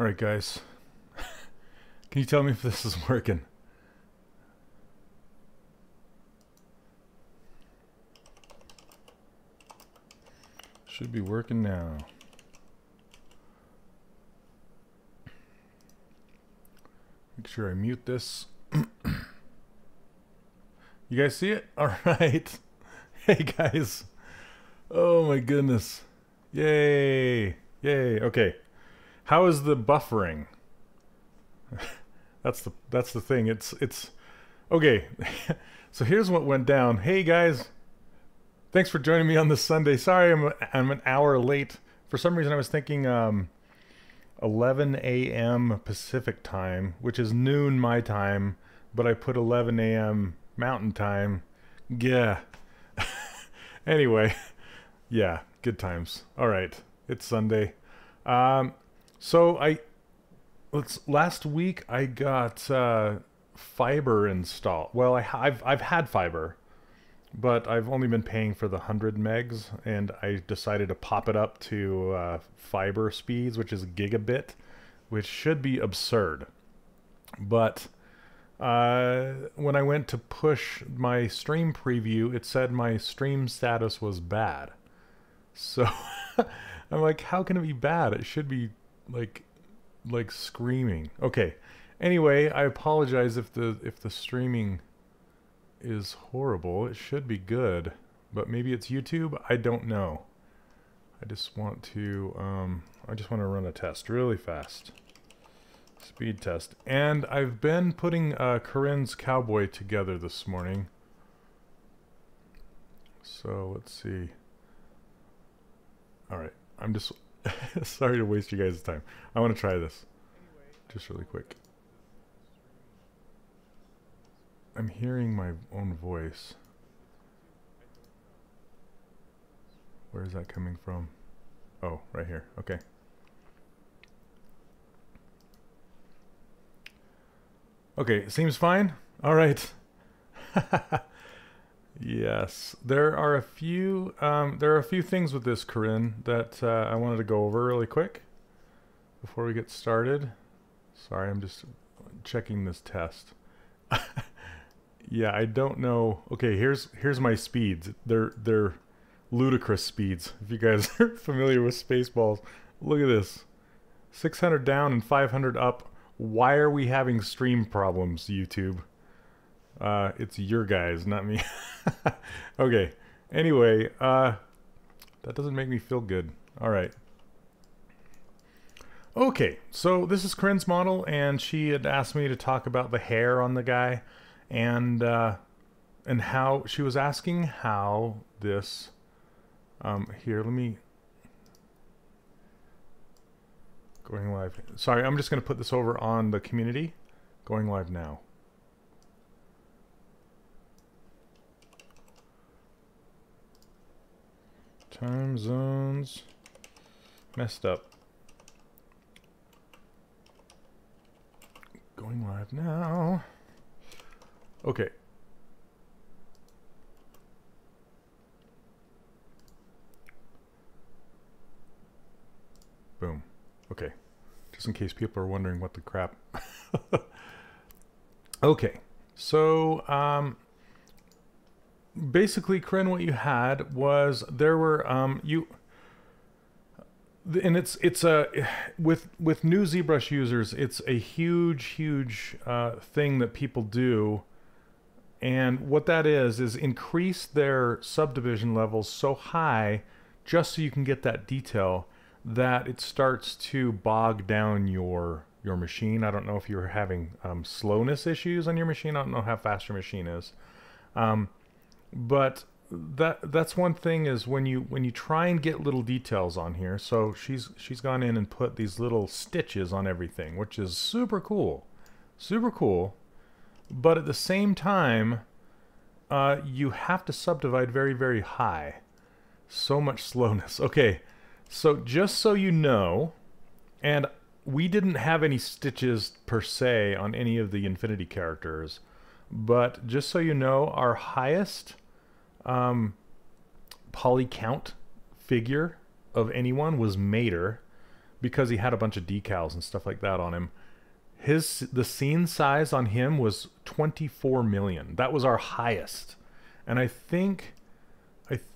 Alright guys, can you tell me if this is working? Should be working now. Make sure I mute this. You guys see it? Alright. Hey guys. Oh my goodness. Yay. Yay. Okay. How is the buffering? That's the thing. It's okay. So here's what went down. Hey guys. Thanks for joining me on this Sunday. Sorry I'm an hour late. For some reason I was thinking 11 a.m. Pacific time, which is noon my time, but I put 11 a.m. Mountain time. Yeah. Anyway, yeah, good times. All right, it's Sunday. So last week I got fiber installed. Well, I've had fiber, but I've only been paying for the 100 megs, and I decided to pop it up to fiber speeds, which is gigabit, which should be absurd. But when I went to push my stream preview, it said my stream status was bad. So I'm like, how can it be bad? It should be like screaming. Okay. Anyway, I apologize if the streaming is horrible. It should be good, but maybe it's YouTube. I don't know. I just want to run a test really fast. Speed test. And I've been putting Corinne's Cowboy together this morning. So let's see. Alright, I'm just sorry to waste you guys' time. I want to try this. Just really quick. I'm hearing my own voice. Where is that coming from? Oh, right here. Okay. Okay, seems fine. All right. Yes, there are a few things with this, Corinne, that I wanted to go over really quick before we get started. Sorry, I'm just checking this test. Yeah, I don't know. Okay, here's my speeds. They're ludicrous speeds. If you guys are familiar with Spaceballs, look at this. 600 down and 500 up. Why are we having stream problems, YouTube? It's your guys, not me. Okay. Anyway, that doesn't make me feel good. All right. Okay, so this is Corinne's model, and she had asked me to talk about the hair on the guy, and how she was asking how this. Here, let me. Going live. Sorry, I'm just going to put this over on the community. Going live now. Time zones. Messed up. Going live now. Okay. Boom. Okay. Just in case people are wondering what the crap. Okay. So, basically, Corinne, what you had was there were, and it's a, with new ZBrush users, it's a huge thing that people do. And what that is increase their subdivision levels so high just so you can get that detail that it starts to bog down your machine. I don't know if you're having slowness issues on your machine. I don't know how fast your machine is. But that's one thing is when you try and get little details on here. So she's gone in and put these little stitches on everything, which is super cool. Super cool. But at the same time, you have to subdivide very high. So much slowness. Okay. So just so you know, and we didn't have any stitches per se on any of the Infinity characters, but just so you know, our highest poly count figure of anyone was Mater, because he had a bunch of decals and stuff like that on him. The scene size on him was 24 million. That was our highest. And I think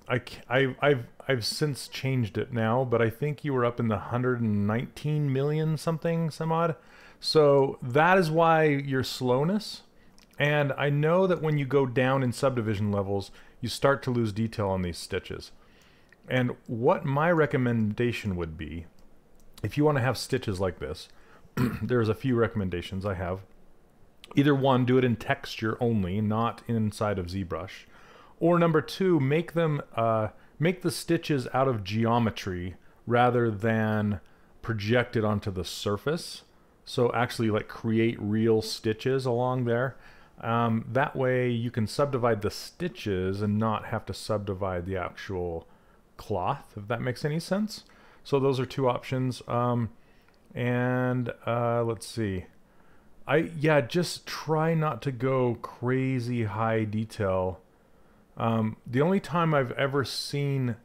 I've since changed it now, but I think you were up in the 119 million something, some odd. So that is why your slowness. And I know that when you go down in subdivision levels, you start to lose detail on these stitches. And what my recommendation would be, if you want to have stitches like this, there's a few recommendations I have. Either one, do it in texture only, not inside of ZBrush. Or number two, make the stitches out of geometry rather than projected onto the surface. So actually like create real stitches along there. That way you can subdivide the stitches and not have to subdivide the actual cloth, if that makes any sense. So those are two options. Let's see. Just try not to go crazy high detail. The only time I've ever seen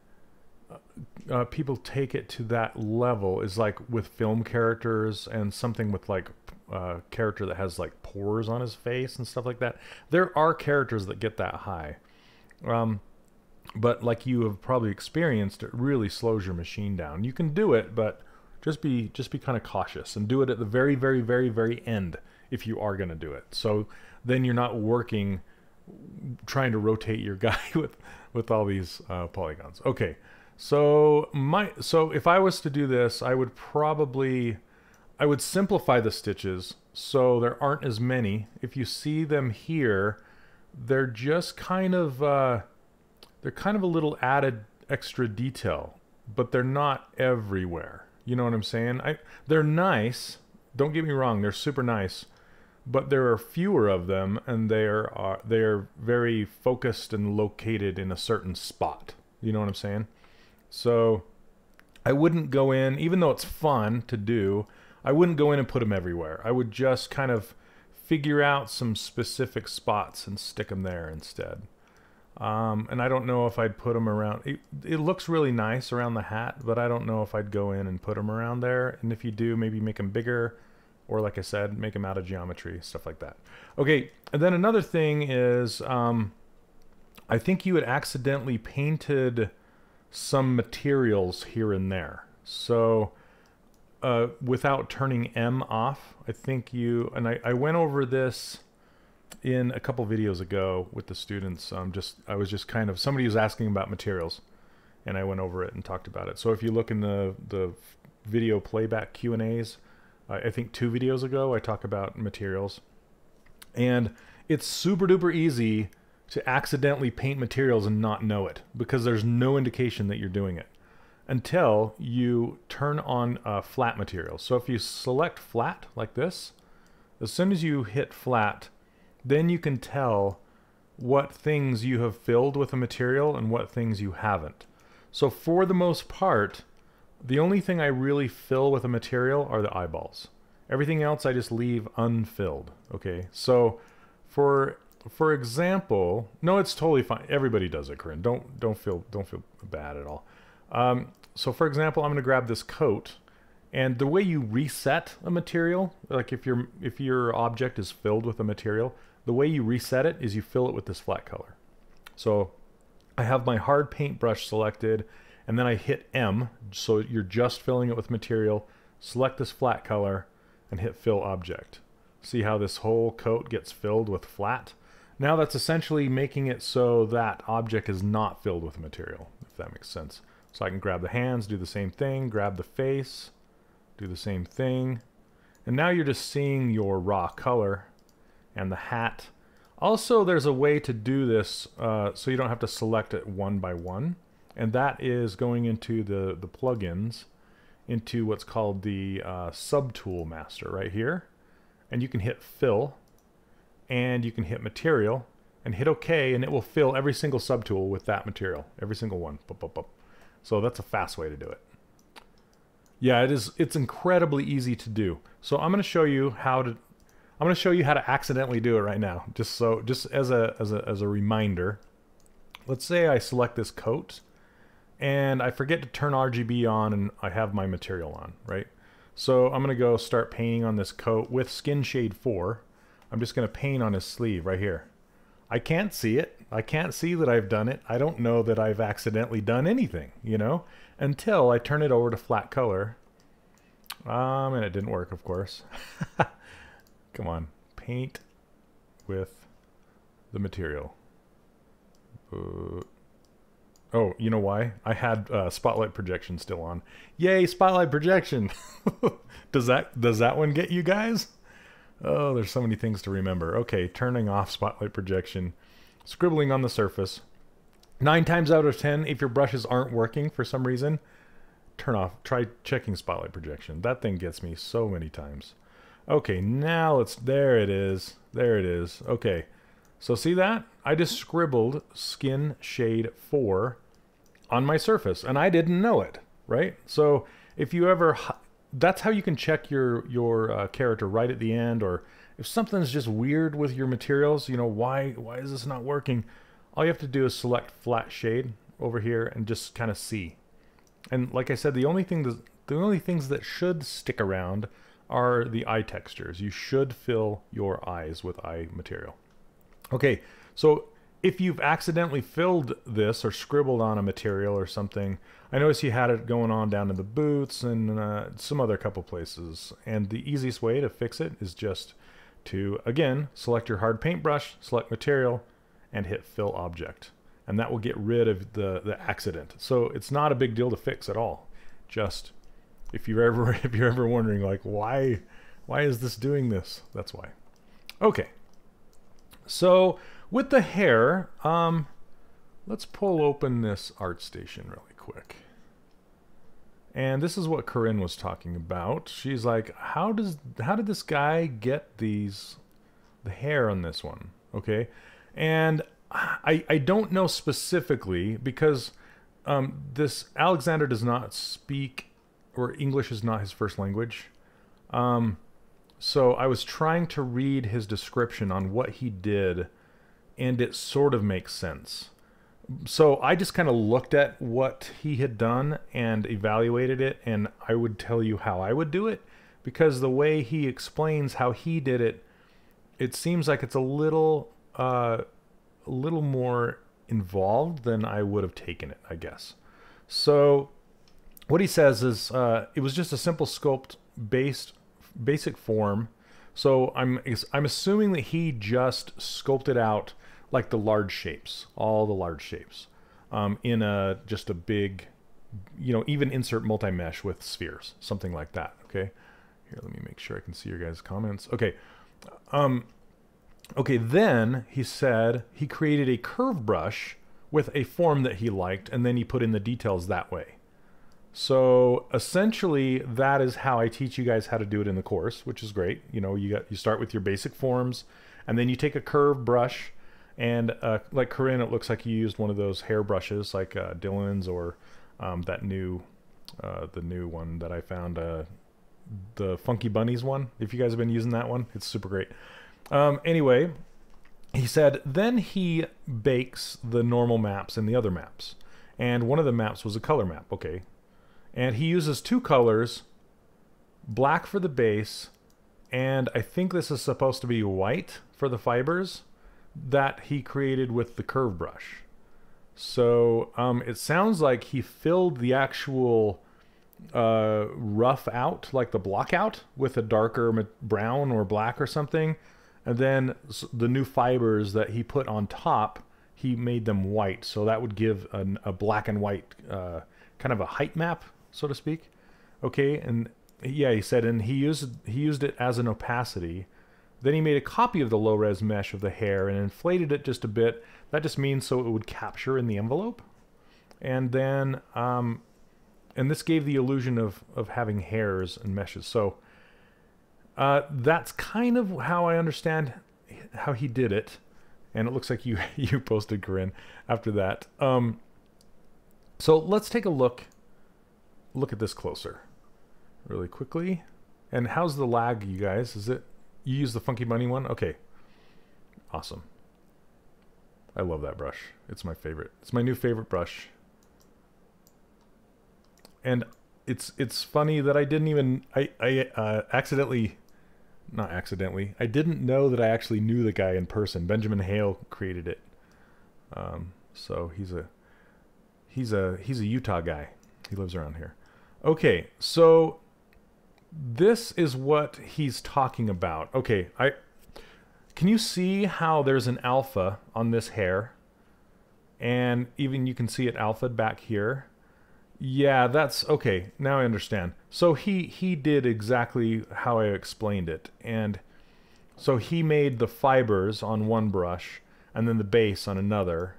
people take it to that level is like with film characters and something with like a character that has like pores on his face and stuff like that. There are characters that get that high. But like you have probably experienced, it really slows your machine down. You can do it, but just be kind of cautious and do it at the very, very, very, very end if you are going to do it. So then you're not working trying to rotate your guy with all these polygons. Okay, so if I was to do this, I would simplify the stitches so there aren't as many. If you see them here, they're just kind of they're kind of a little added extra detail, but they're not everywhere. You know what I'm saying? They're nice. Don't get me wrong, they're super nice. But there are fewer of them, and they're very focused and located in a certain spot. You know what I'm saying? So I wouldn't go in, even though it's fun to do, I wouldn't go in and put them everywhere. I would just kind of figure out some specific spots and stick them there instead. And I don't know if I'd put them around. It looks really nice around the hat, but I don't know if I'd go in and put them around there. And if you do, maybe make them bigger. Or like I said, make them out of geometry, stuff like that. Okay, and then another thing is, I think you had accidentally painted some materials here and there. So without turning M off, I think you, and I went over this in a couple videos ago with the students. I was just kind of, somebody was asking about materials, and I went over it and talked about it. So if you look in the video playback Q&As, I think 2 videos ago, I talk about materials. And it's super duper easy to accidentally paint materials and not know it, because there's no indication that you're doing it until you turn on flat materials. So if you select flat like this, as soon as you hit flat, then you can tell what things you have filled with a material and what things you haven't. So for the most part, the only thing I really fill with a material are the eyeballs. Everything else I just leave unfilled. Okay, so for example, no, it's totally fine. Everybody does it, Corinne. Don't feel bad at all. So for example, I'm going to grab this coat, and the way you reset a material, like if your object is filled with a material, the way you reset it is you fill it with this flat color. So I have my hard paintbrush selected, and then I hit M, so you're just filling it with material. Select this flat color and hit fill object. See how this whole coat gets filled with flat? Now that's essentially making it so that object is not filled with material, if that makes sense. So I can grab the hands, do the same thing, grab the face, do the same thing. And now you're just seeing your raw color and the hat. Also, there's a way to do this so you don't have to select it one by one. And that is going into the plugins, into what's called the subtool master right here. And you can hit fill, and you can hit material, and hit OK, and it will fill every single subtool with that material, every single one. So that's a fast way to do it. Yeah, it's incredibly easy to do. So I'm going to show you how to accidentally do it right now, just as a reminder. Let's say I select this coat, and I forget to turn RGB on, and I have my material on, right? So I'm going to go start painting on this coat with Skin Shade 4. I'm just going to paint on his sleeve right here. I can't see it. I can't see that I've done it. I don't know that I've accidentally done anything, you know, until I turn it over to flat color. And it didn't work, of course. Come on. Paint with the material. Oh, you know why? I had spotlight projection still on. Yay, spotlight projection! Does that one get you guys? Oh, there's so many things to remember. Okay, turning off spotlight projection, scribbling on the surface. 9 times out of 10, if your brushes aren't working for some reason, try checking spotlight projection. That thing gets me so many times. Okay, now there it is. There it is. Okay, so see that? I just scribbled Skin Shade 4 on my surface, and I didn't know it, right? So if you ever, that's how you can check your character right at the end, or if something's just weird with your materials, you know, why is this not working? All you have to do is select flat shade over here and just kind of see. And like I said, the only things that should stick around are the eye textures. You should fill your eyes with eye material. Okay, so if you've accidentally filled this or scribbled on a material or something, I noticed you had it going on down in the boots and some other couple places. And the easiest way to fix it is just to, again, select your hard paintbrush, select material, and hit fill object. And that will get rid of the accident. So it's not a big deal to fix at all. Just if you're ever wondering, like, why is this doing this? That's why. Okay. So with the hair, let's pull open this ArtStation really quick. And this is what Corinne was talking about. She's like, how did this guy get the hair on this one? Okay. And I don't know specifically because this Alexander does not speak, or English is not his first language. So I was trying to read his description on what he did, and it sort of makes sense. So I just kind of looked at what he had done and evaluated it, and I would tell you how I would do it, because the way he explains how he did it, it seems like it's a little more involved than I would have taken it, I guess. So what he says is it was just a simple sculpt basic form. So I'm assuming that he just sculpted out like the large shapes, all the large shapes, in just a big, you know, even insert multi-mesh with spheres, something like that. Okay, here, let me make sure I can see your guys' comments. Okay, okay. Then he said he created a curve brush with a form that he liked, and then he put in the details that way. So essentially, that is how I teach you guys how to do it in the course, which is great. You know, you start with your basic forms, and then you take a curved brush, and like Corinne, it looks like you used one of those hair brushes, like Dylan's, or the new one that I found, the Funky Bunnies one. If you guys have been using that one, it's super great. Anyway, he said then he bakes the normal maps and the other maps, and one of the maps was a color map. Okay. And he uses 2 colors, black for the base, and I think this is supposed to be white for the fibers that he created with the curve brush. So it sounds like he filled the actual rough out, like the block out, with a darker brown or black or something, and then the new fibers that he put on top, he made them white, so that would give a black and white kind of a height map, so to speak. Okay, and yeah, he said, and he used it as an opacity. Then he made a copy of the low-res mesh of the hair and inflated it just a bit. That just means so it would capture in the envelope. And then, and this gave the illusion of having hairs and meshes. So that's kind of how I understand how he did it. And it looks like you posted, Corinne, after that. So let's take a look at this closer really quickly. And how's the lag, you guys? Is it, you use the Funky Bunny one? Okay, awesome. I love that brush. It's my favorite. It's my new favorite brush. and it's funny that I didn't even accidentally, not accidentally, I didn't know that I actually knew the guy in person. Benjamin Hale created it. So he's a Utah guy. He lives around here. Okay, so this is what he's talking about. Okay, can you see how there's an alpha on this hair? And even you can see it alpha back here. Yeah, that's okay. Now I understand. So he did exactly how I explained it. And so he made the fibers on one brush and then the base on another,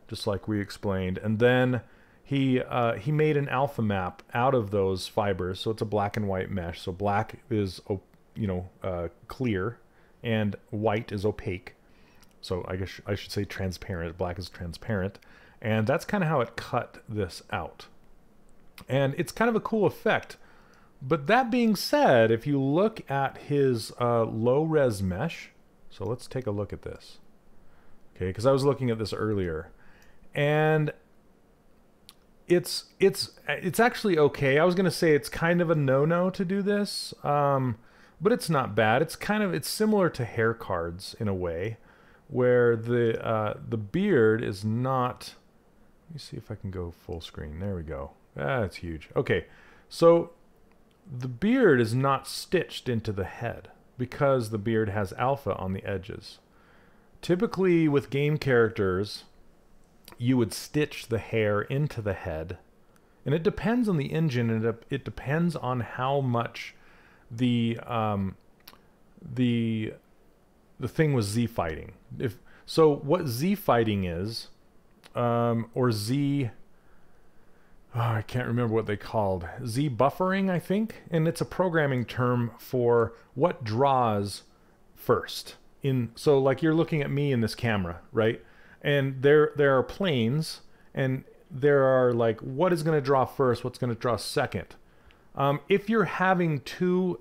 just like we explained. And then he made an alpha map out of those fibers. So it's a black and white mesh. So black is, clear and white is opaque. So I guess I should say transparent. Black is transparent. And that's kind of how it cut this out. And it's kind of a cool effect. But that being said, if you look at his low-res mesh, so let's take a look at this. Okay, because I was looking at this earlier. And it's actually okay. I was going to say it's kind of a no-no to do this, but it's not bad. It's similar to hair cards in a way, where the beard is not. Let me see if I can go full screen. There we go. That's huge. Okay, so the beard is not stitched into the head because the beard has alpha on the edges. Typically with game characters, you would stitch the hair into the head, and it depends on the engine, and it depends on how much the thing was Z fighting. So what Z fighting is, or Z, I can't remember what they called, Z buffering, I think, and it's a programming term for what draws first. So like you're looking at me in this camera, right? And there are planes, and there are like what is going to draw first, what's going to draw second. If you're having two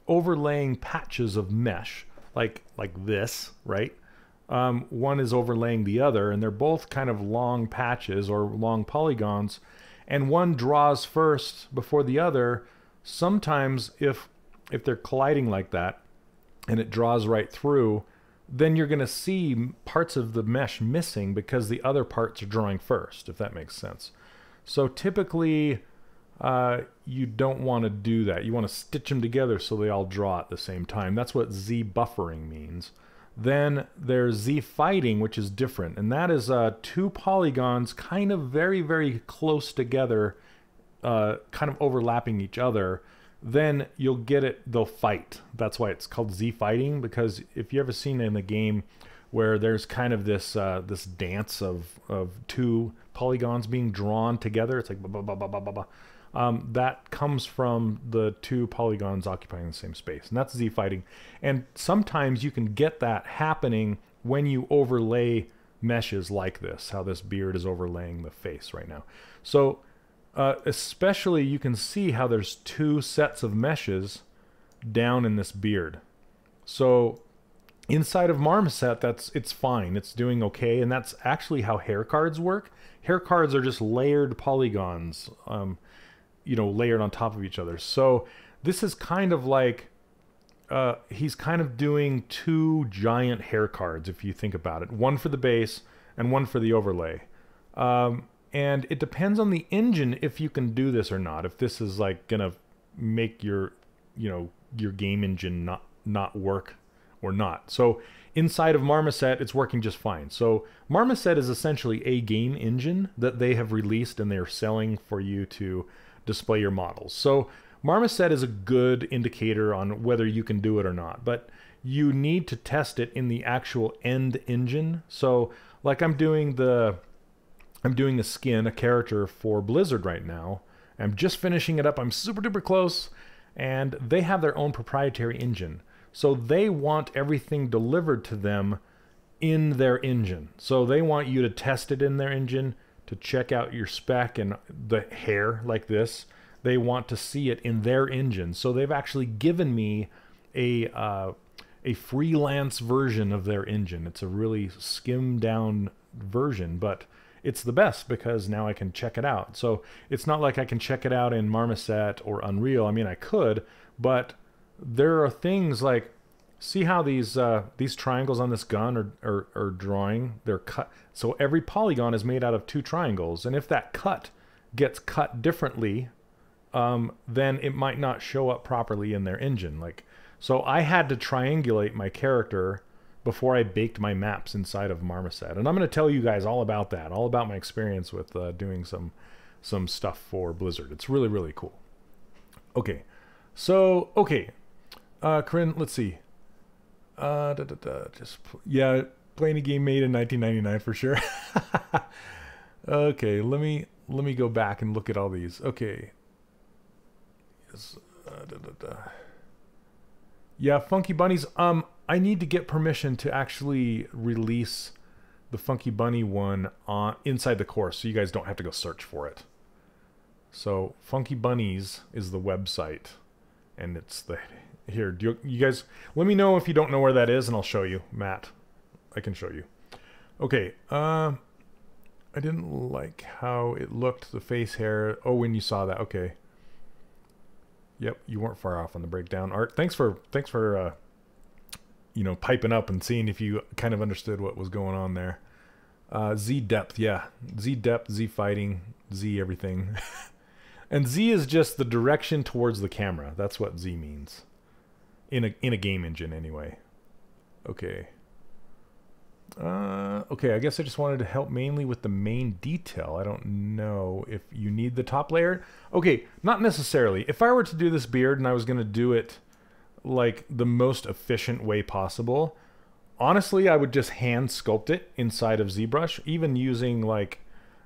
overlaying patches of mesh, like this, right? One is overlaying the other, and they're both kind of long patches or long polygons, and one draws first before the other. Sometimes if they're colliding like that and it draws right through, then you're going to see parts of the mesh missing because the other parts are drawing first, if that makes sense. So typically you don't want to do that. You want to stitch them together so they all draw at the same time. That's what Z buffering means. Then there's Z fighting, which is different, and that is two polygons kind of very, very close together, kind of overlapping each other. Then you'll get it, they'll fight. That's why it's called Z fighting, because if you ever seen it in the game where there's kind of this this dance of two polygons being drawn together, it's like blah, blah, blah, blah, blah, blah. That comes from the two polygons occupying the same space, and that's Z fighting. And sometimes you can get that happening when you overlay meshes like this, how this beard is overlaying the face right now. So especially you can see how there's two sets of meshes down in this beard. So inside of Marmoset, it's fine, it's doing okay, and that's actually how hair cards work. Hair cards are just layered polygons, layered on top of each other. So this is kind of like he's kind of doing two giant hair cards, if you think about it. One for the base and one for the overlay. And it depends on the engine if you can do this or not. If this is like gonna make your game engine not work or not. So inside of Marmoset, it's working just fine. So Marmoset is essentially a game engine that they have released and they're selling for you to display your models. So Marmoset is a good indicator on whether you can do it or not, but you need to test it in the actual end engine. So like I'm doing a skin, a character for Blizzard right now. I'm just finishing it up. I'm super duper close, and they have their own proprietary engine. So they want everything delivered to them in their engine. So they want you to test it in their engine, to check out your spec and the hair like this. They want to see it in their engine. So they've actually given me a freelance version of their engine. It's a really skimmed down version, but it's the best because now I can check it out. So it's not like I can check it out in Marmoset or Unreal. I mean, I could, but there are things like, see how these triangles on this gun are drawing? They're cut. So every polygon is made out of 2 triangles. And if that cut gets cut differently, then it might not show up properly in their engine. Like, so I had to triangulate my character before I baked my maps inside of Marmoset. And I'm going to tell you guys all about that, all about my experience with doing some stuff for Blizzard. It's really, really cool. Okay. So, okay. Corinne, let's see. Yeah, playing a game made in 1999 for sure. Okay, let me go back and look at all these. Okay. Yes. Yeah, Funky Bunnies. I need to get permission to actually release the Funky Bunny one on inside the course, so you guys don't have to go search for it. So Funky Bunnies is the website, and it's the here. You guys let me know if you don't know where that is, and I'll show you. Matt, I can show you. Okay. I didn't like how it looked, the face hair. Oh, when you saw that, okay. Yep, you weren't far off on the breakdown. Art, thanks for you know, piping up and seeing if you kind of understood what was going on there. Z depth, yeah. Z depth, Z fighting, Z everything. And Z is just the direction towards the camera. That's what Z means. In a game engine anyway. Okay. Okay, I guess I just wanted to help mainly with the main detail. I don't know if you need the top layer. Okay, not necessarily. If I were to do this beard and I was going to do it like the most efficient way possible, honestly, I would just hand sculpt it inside of ZBrush, even using like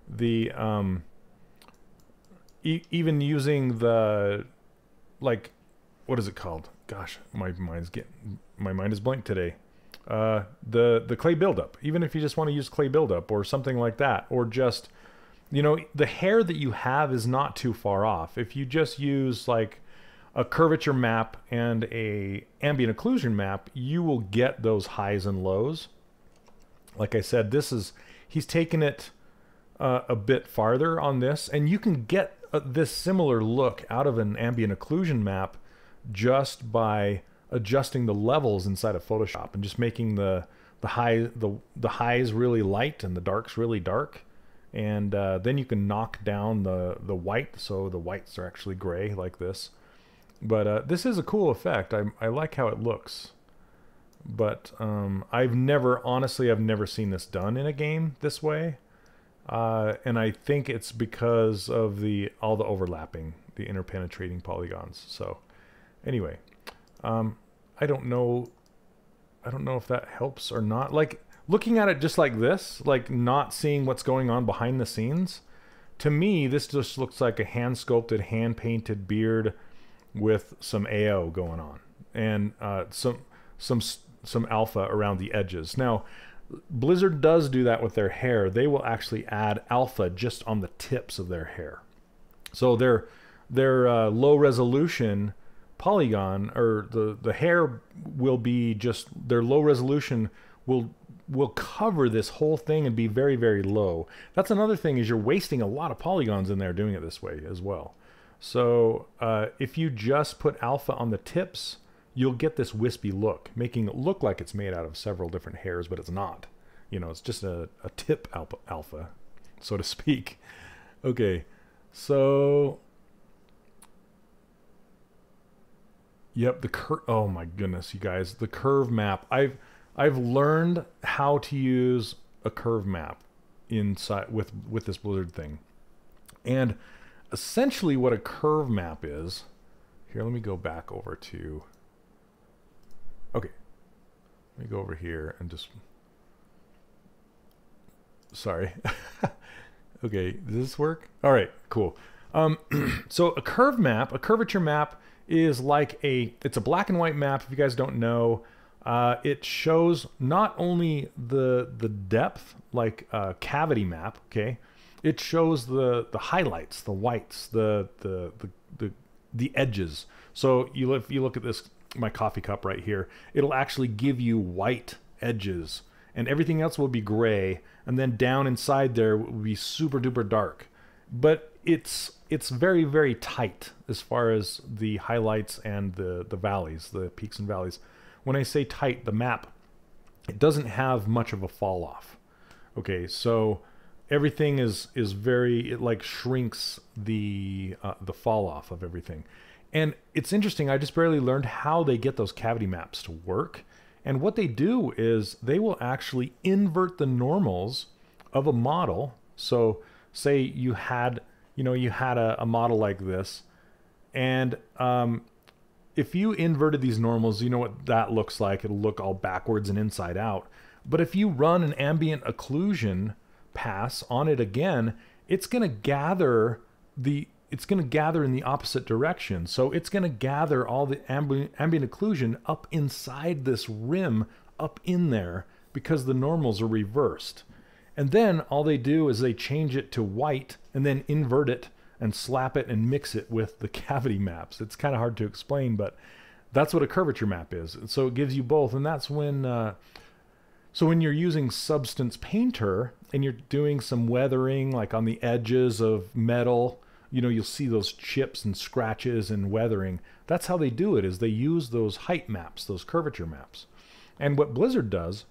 the even using the, like, what is it called? Gosh, my mind is blank today. The clay buildup. Even if you just want to use clay buildup or something like that, or just, you know, the hair that you have is not too far off. If you just use like a curvature map and a ambient occlusion map, you will get those highs and lows. Like I said, he's taken it a bit farther on this, and you can get this similar look out of an ambient occlusion map just by adjusting the levels inside of Photoshop and just making the highs really light and the darks really dark, and then you can knock down the white, so the whites are actually gray like this. But this is a cool effect. I like how it looks, but I've never seen this done in a game this way, and I think it's because of all the overlapping, the interpenetrating polygons. So anyway, I don't know if that helps or not. Like, looking at it just like this, like not seeing what's going on behind the scenes, to me this just looks like a hand sculpted, hand painted beard with some AO going on, and some alpha around the edges. Now, Blizzard does do that with their hair. They will actually add alpha just on the tips of their hair. So their low resolution polygon, or the hair will be just, their low resolution will cover this whole thing and be very, very low. That's another thing, is you're wasting a lot of polygons in there doing it this way as well. So if you just put alpha on the tips, you'll get this wispy look, making it look like it's made out of several different hairs, but it's not. You know, it's just a tip alpha, so to speak. Okay, so yep, oh my goodness, you guys, the curve map. I've learned how to use a curve map inside with this Blizzard thing, and essentially what a curve map is. Here, let me go back over to. Okay, let me go over here and just. Sorry. Okay, does this work? All right, cool. So a curve map, a curvature map, is like it's a black and white map. If you guys don't know, it shows not only the depth, like a cavity map. Okay, it shows the highlights, the whites, the edges. So if you look at this, my coffee cup right here, it'll actually give you white edges and everything else will be gray, and then down inside there will be super duper dark. But it's very, very tight as far as the highlights and the valleys, the peaks and valleys. When I say tight, the map, it doesn't have much of a fall off. Okay, so everything is very, it like shrinks the fall off of everything. And it's interesting, I just barely learned how they get those cavity maps to work. And what they do is they will actually invert the normals of a model. So say you had, a model like this, and if you inverted these normals, you know what that looks like. It'll look all backwards and inside out. But if you run an ambient occlusion pass on it again, it's going to gather in the opposite direction. So it's going to gather all the ambient occlusion up inside this rim, up in there, because the normals are reversed. And then all they do is they change it to white and then invert it and slap it and mix it with the cavity maps. It's kind of hard to explain, but that's what a curvature map is. So it gives you both. And that's when, so when you're using Substance Painter and you're doing some weathering, like on the edges of metal, you'll see those chips and scratches and weathering. That's how they do it, is they use those height maps, those curvature maps. And what Blizzard does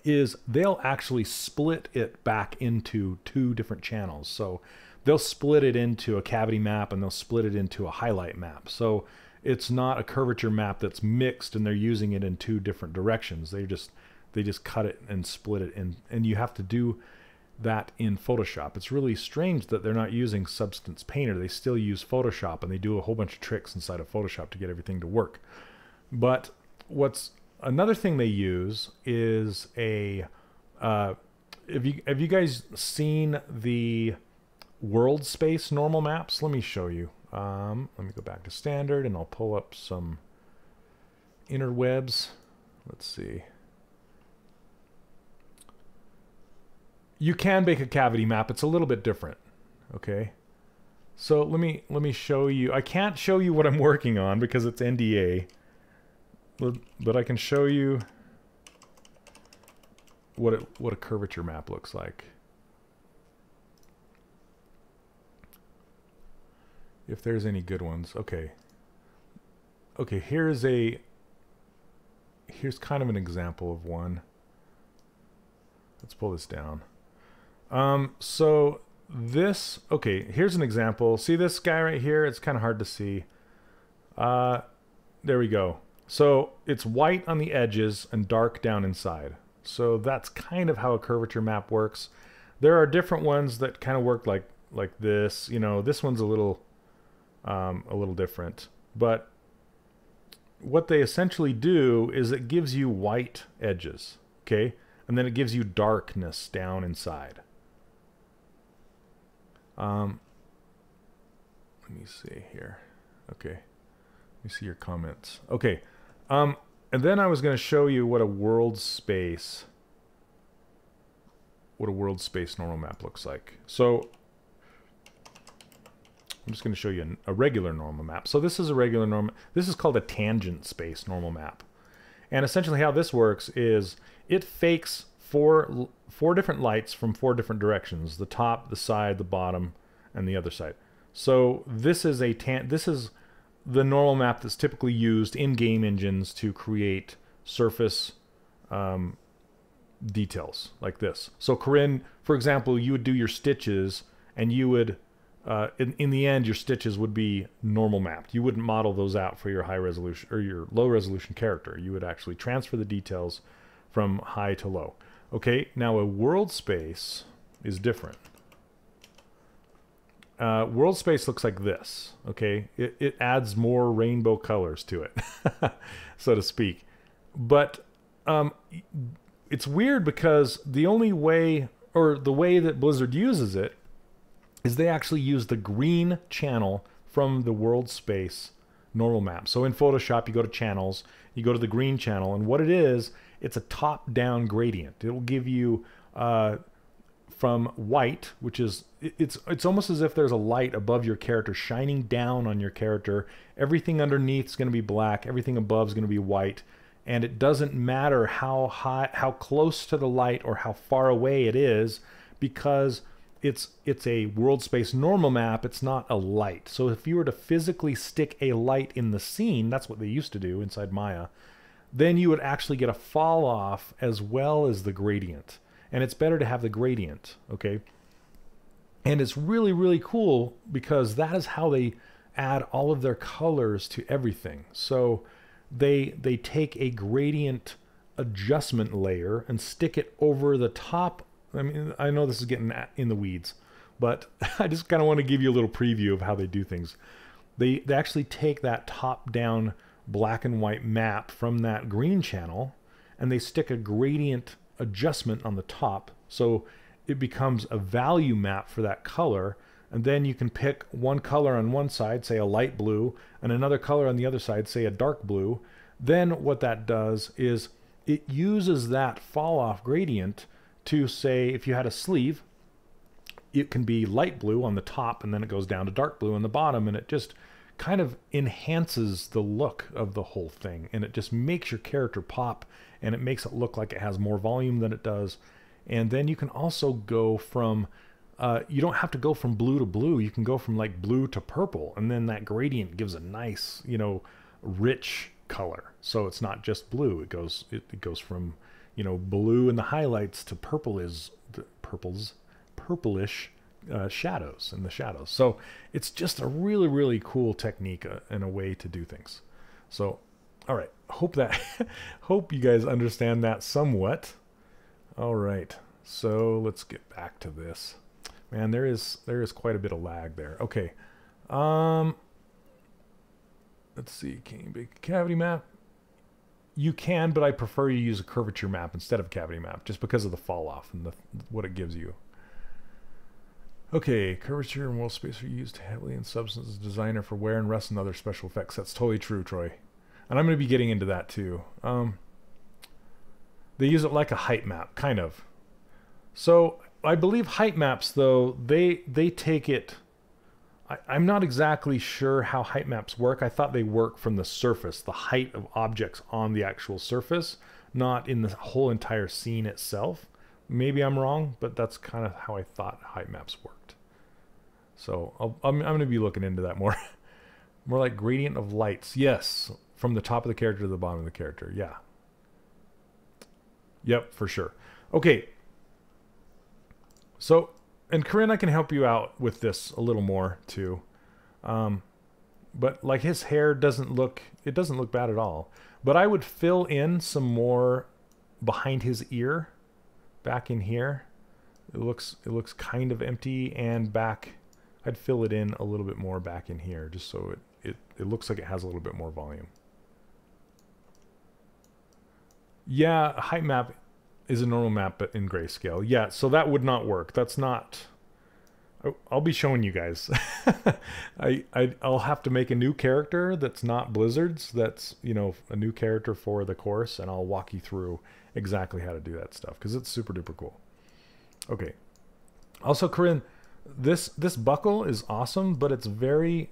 is they'll actually split it back into two different channels. So they'll split it into a cavity map and they'll split it into a highlight map. So it's not a curvature map that's mixed and they're using it in two different directions. They just cut it and split it, and you have to do that in Photoshop. It's really strange that they're not using Substance Painter. They still use Photoshop, and they do a whole bunch of tricks inside of Photoshop to get everything to work. But what's another thing they use is a have you guys seen the world space normal maps? Let me show you. Let me go back to standard and I'll pull up some interwebs. Let's see. You can make a cavity map. It's a little bit different. Okay. So let me show you. I can't show you what I'm working on because it's NDA. But I can show you what a curvature map looks like. If there's any good ones. Okay. Okay, here's kind of an example of one. Let's pull this down. So this, okay, here's an example. See this guy right here? It's kind of hard to see. There we go. So it's white on the edges and dark down inside. So that's kind of how a curvature map works. There are different ones that kind of work like this. This one's a little different. But what they essentially do is it gives you white edges, okay? And then it gives you darkness down inside. Let me see here. Okay. Let me see your comments. Okay. And then I was going to show you what a world space normal map looks like. So I'm just going to show you a regular normal map. So this is a regular normal. This is called a tangent space normal map. And essentially how this works is it fakes four different lights from four different directions: the top, the side, the bottom, and the other side. So this is the normal map that's typically used in game engines to create surface details like this. So Corinne, for example, you would do your stitches, and you would in the end your stitches would be normal mapped. You wouldn't model those out for your high resolution or your low resolution character. You would actually transfer the details from high to low. Okay, now a world space is different. World space looks like this. Okay, it adds more rainbow colors to it, so to speak. But it's weird because the only way, or the way that Blizzard uses it, is they actually use the green channel from the world space normal map. So in Photoshop, you go to channels, you go to the green channel, and what it is, it's a top-down gradient. It will give you from white, which is, it's almost as if there's a light above your character shining down on your character. Everything underneath is going to be black, everything above is going to be white, and it doesn't matter how high, how close to the light or how far away it is, because it's a world space normal map. It's not a light. So if you were to physically stick a light in the scene, that's what they used to do inside Maya, then you would actually get a fall off as well as the gradient. And it's better to have the gradient, okay? And it's really, really cool because that is how they add all of their colors to everything. So they take a gradient adjustment layer and stick it over the top. I mean, I know this is getting in the weeds, but I just kind of want to give you a little preview of how they do things. They actually take that top-down black and white map from that green channel, and they stick a gradient adjustment on the top. So it becomes a value map for that color, and then you can pick one color on one side, say a light blue, and another color on the other side, say a dark blue. Then what that does is it uses that fall off gradient to say, if you had a sleeve, it can be light blue on the top, and then it goes down to dark blue on the bottom, and it just kind of enhances the look of the whole thing, and it just makes your character pop, and it makes it look like it has more volume than it does. And then you can also go from, you don't have to go from blue to blue. You can go from like blue to purple, and then that gradient gives a nice, you know, rich color. So it's not just blue. It goes from, you know, blue in the highlights to purplish shadows in the shadows. So it's just a really, really cool technique and a way to do things. So, all right. Hope you guys understand that somewhat. All right, so let's get back to this. Man, there is quite a bit of lag there. Okay, let's see. Can you make a cavity map? You can, but I prefer you use a curvature map instead of a cavity map, just because of the fall off and what it gives you. Okay, curvature and world space are used heavily in Substance Designer for wear and rust and other special effects. That's totally true, Troy. And I'm going to be getting into that too. They use it like a height map, kind of. So I believe height maps, though, they take it. I'm not exactly sure how height maps work. I thought they work from the surface, the height of objects on the actual surface, not in the whole entire scene itself. Maybe I'm wrong, but that's kind of how I thought height maps worked. So I'm going to be looking into that more. More like gradient of lights. Yes, from the top of the character to the bottom of the character. Yeah. Yep, for sure. Okay. So, and Corinne, I can help you out with this a little more too. But like his hair doesn't look bad at all. But I would fill in some more behind his ear, back in here. It looks kind of empty, and back, I'd fill it in a little bit more back in here, just so it looks like it has a little bit more volume. Yeah, a height map is a normal map, but in grayscale. Yeah, so that would not work. That's not... I'll be showing you guys. I'll have to make a new character that's not Blizzard's. That's, you know, a new character for the course, and I'll walk you through exactly how to do that stuff, because it's super duper cool. Okay. Also, Corinne, this buckle is awesome, but it's very...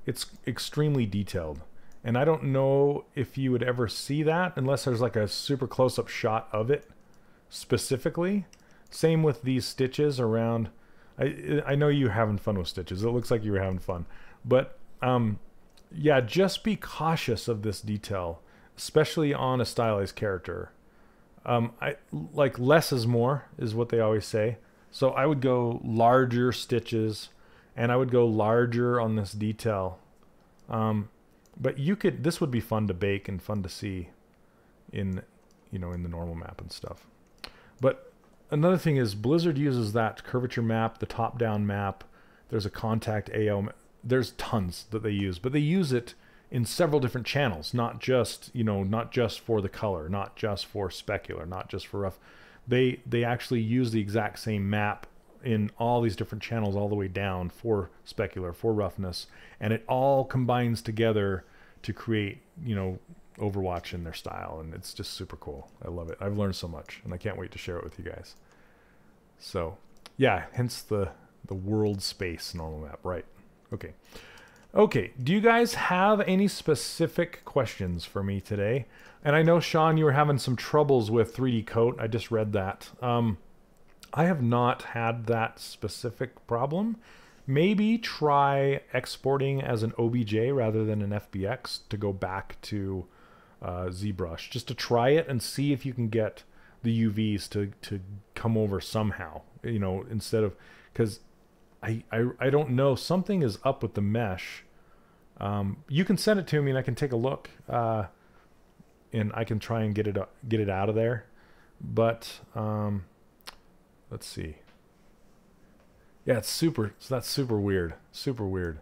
it's extremely detailed. And I don't know if you would ever see that unless there's like a super close-up shot of it specifically. Same with these stitches around. I know you're having fun with stitches. It looks like you were having fun. But yeah, just be cautious of this detail, especially on a stylized character. Like less is more is what they always say. So I would go larger stitches, and I would go larger on this detail. But this would be fun to bake and fun to see in, you know, in the normal map and stuff. But another thing is Blizzard uses that curvature map, the top-down map. There's a contact AO. There's tons that they use, but they use it in several different channels, not just, you know, not just for the color, not just for specular, not just for rough. They actually use the exact same map in all these different channels all the way down for specular, for roughness, and it all combines together to create, you know, Overwatch in their style, and it's just super cool. I love it. I've learned so much, and I can't wait to share it with you guys. So, yeah, hence the world space normal map, right? Okay. Okay, do you guys have any specific questions for me today? And I know, Sean, you were having some troubles with 3D Coat. I just read that. I have not had that specific problem. Maybe try exporting as an OBJ rather than an FBX to go back to ZBrush, just to try it and see if you can get the UVs to come over somehow, you know, instead of, because I don't know, something is up with the mesh. You can send it to me and I can take a look, and I can try and get it out of there. But let's see. Yeah, it's super. So that's super weird. Super weird.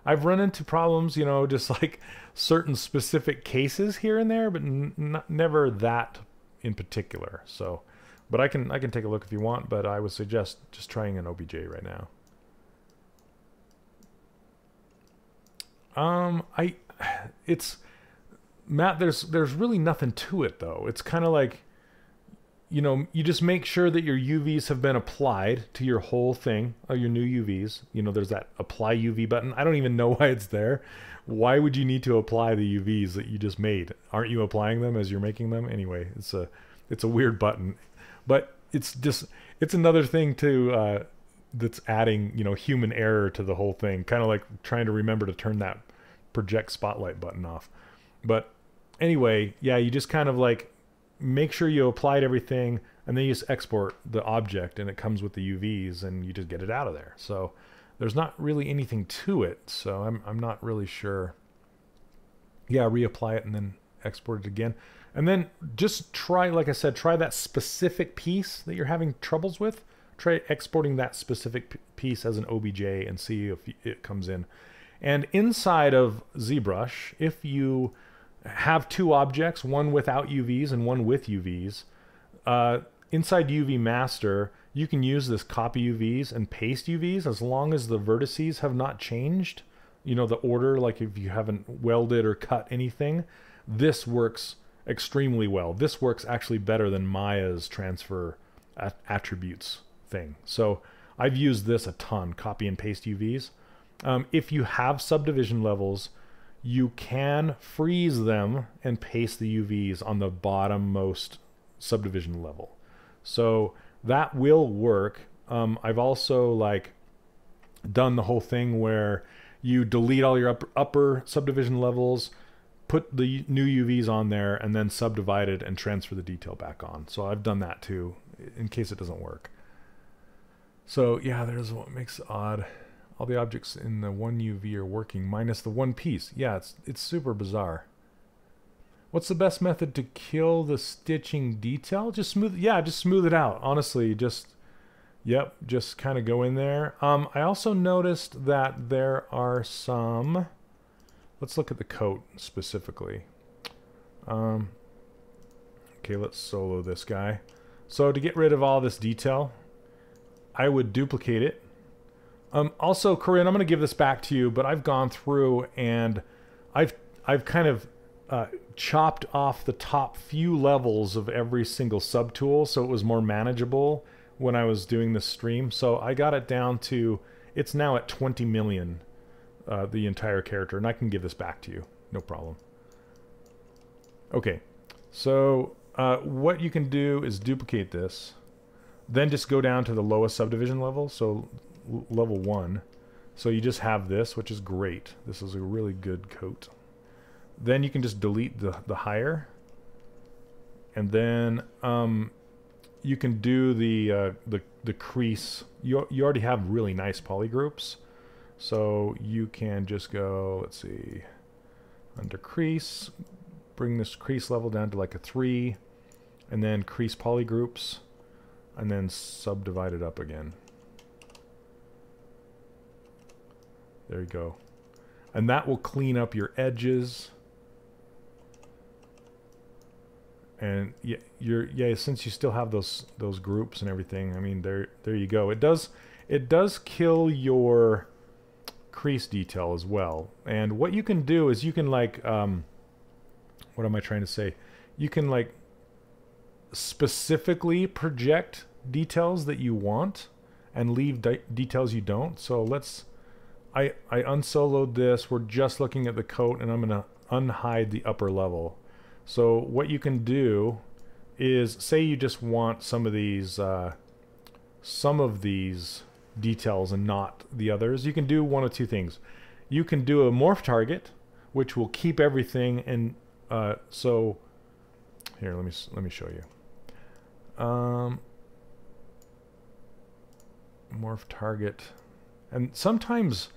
I've run into problems, you know, just like certain specific cases here and there, but never that in particular. So, but I can take a look if you want. But I would suggest just trying an OBJ right now. It's Matt. There's really nothing to it though. It's kind of like, you know, you just make sure that your UVs have been applied to your whole thing, your new UVs. You know, there's that apply UV button. I don't even know why it's there. Why would you need to apply the UVs that you just made? Aren't you applying them as you're making them? Anyway, it's a weird button, but it's another thing to that's adding, you know, human error to the whole thing. Kind of like trying to remember to turn that project spotlight button off. But anyway, yeah, you just kind of like make sure you applied everything, and then you just export the object and it comes with the UVs and you just get it out of there. So there's not really anything to it. So I'm not really sure. Yeah, reapply it and then export it again. And then just try, like I said, try that specific piece that you're having troubles with. Try exporting that specific piece as an OBJ and see if it comes in. And inside of ZBrush, if you have two objects, one without UVs and one with UVs, inside UV Master, you can use this copy UVs and paste UVs as long as the vertices have not changed. You know, the order, like if you haven't welded or cut anything, this works extremely well. This works actually better than Maya's transfer attributes thing. So I've used this a ton, copy and paste UVs. If you have subdivision levels, you can freeze them and paste the UVs on the bottommost subdivision level. So that will work. I've also like done the whole thing where you delete all your upper subdivision levels, put the new UVs on there, and then subdivide it and transfer the detail back on. So I've done that too, in case it doesn't work. So yeah, there's what makes it odd. All the objects in the one UV are working minus the one piece. Yeah, it's super bizarre. What's the best method to kill the stitching detail? Just smooth, yeah, just smooth it out. Honestly, just, yep, just kind of go in there. I also noticed that there are some, let's look at the coat specifically. Okay, let's solo this guy. So to get rid of all this detail, I would duplicate it. Also, Corinne, I'm going to give this back to you, but I've gone through and I've kind of chopped off the top few levels of every single subtool so it was more manageable when I was doing this stream. So I got it down to, it's now at 20 million, the entire character, and I can give this back to you, no problem. Okay, so what you can do is duplicate this, then just go down to the lowest subdivision level, so level 1. So you just have this, which is great. This is a really good coat. Then you can just delete the higher, and then you can do the crease. You already have really nice polygroups, so you can just go, let's see, under crease, bring this crease level down to like a 3, and then crease polygroups, and then subdivide it up again. There you go. And that will clean up your edges. And yeah, since you still have those groups and everything, I mean, there you go. It does kill your crease detail as well. And what you can do is you can like what am I trying to say? You can like specifically project details that you want and leave details you don't. So let's I unsoloed this. We're just looking at the coat, and I'm going to unhide the upper level. So what you can do is, say you just want some of these details and not the others. You can do one of two things. You can do a morph target, which will keep everything, and so here, let me show you. Morph target, and sometimes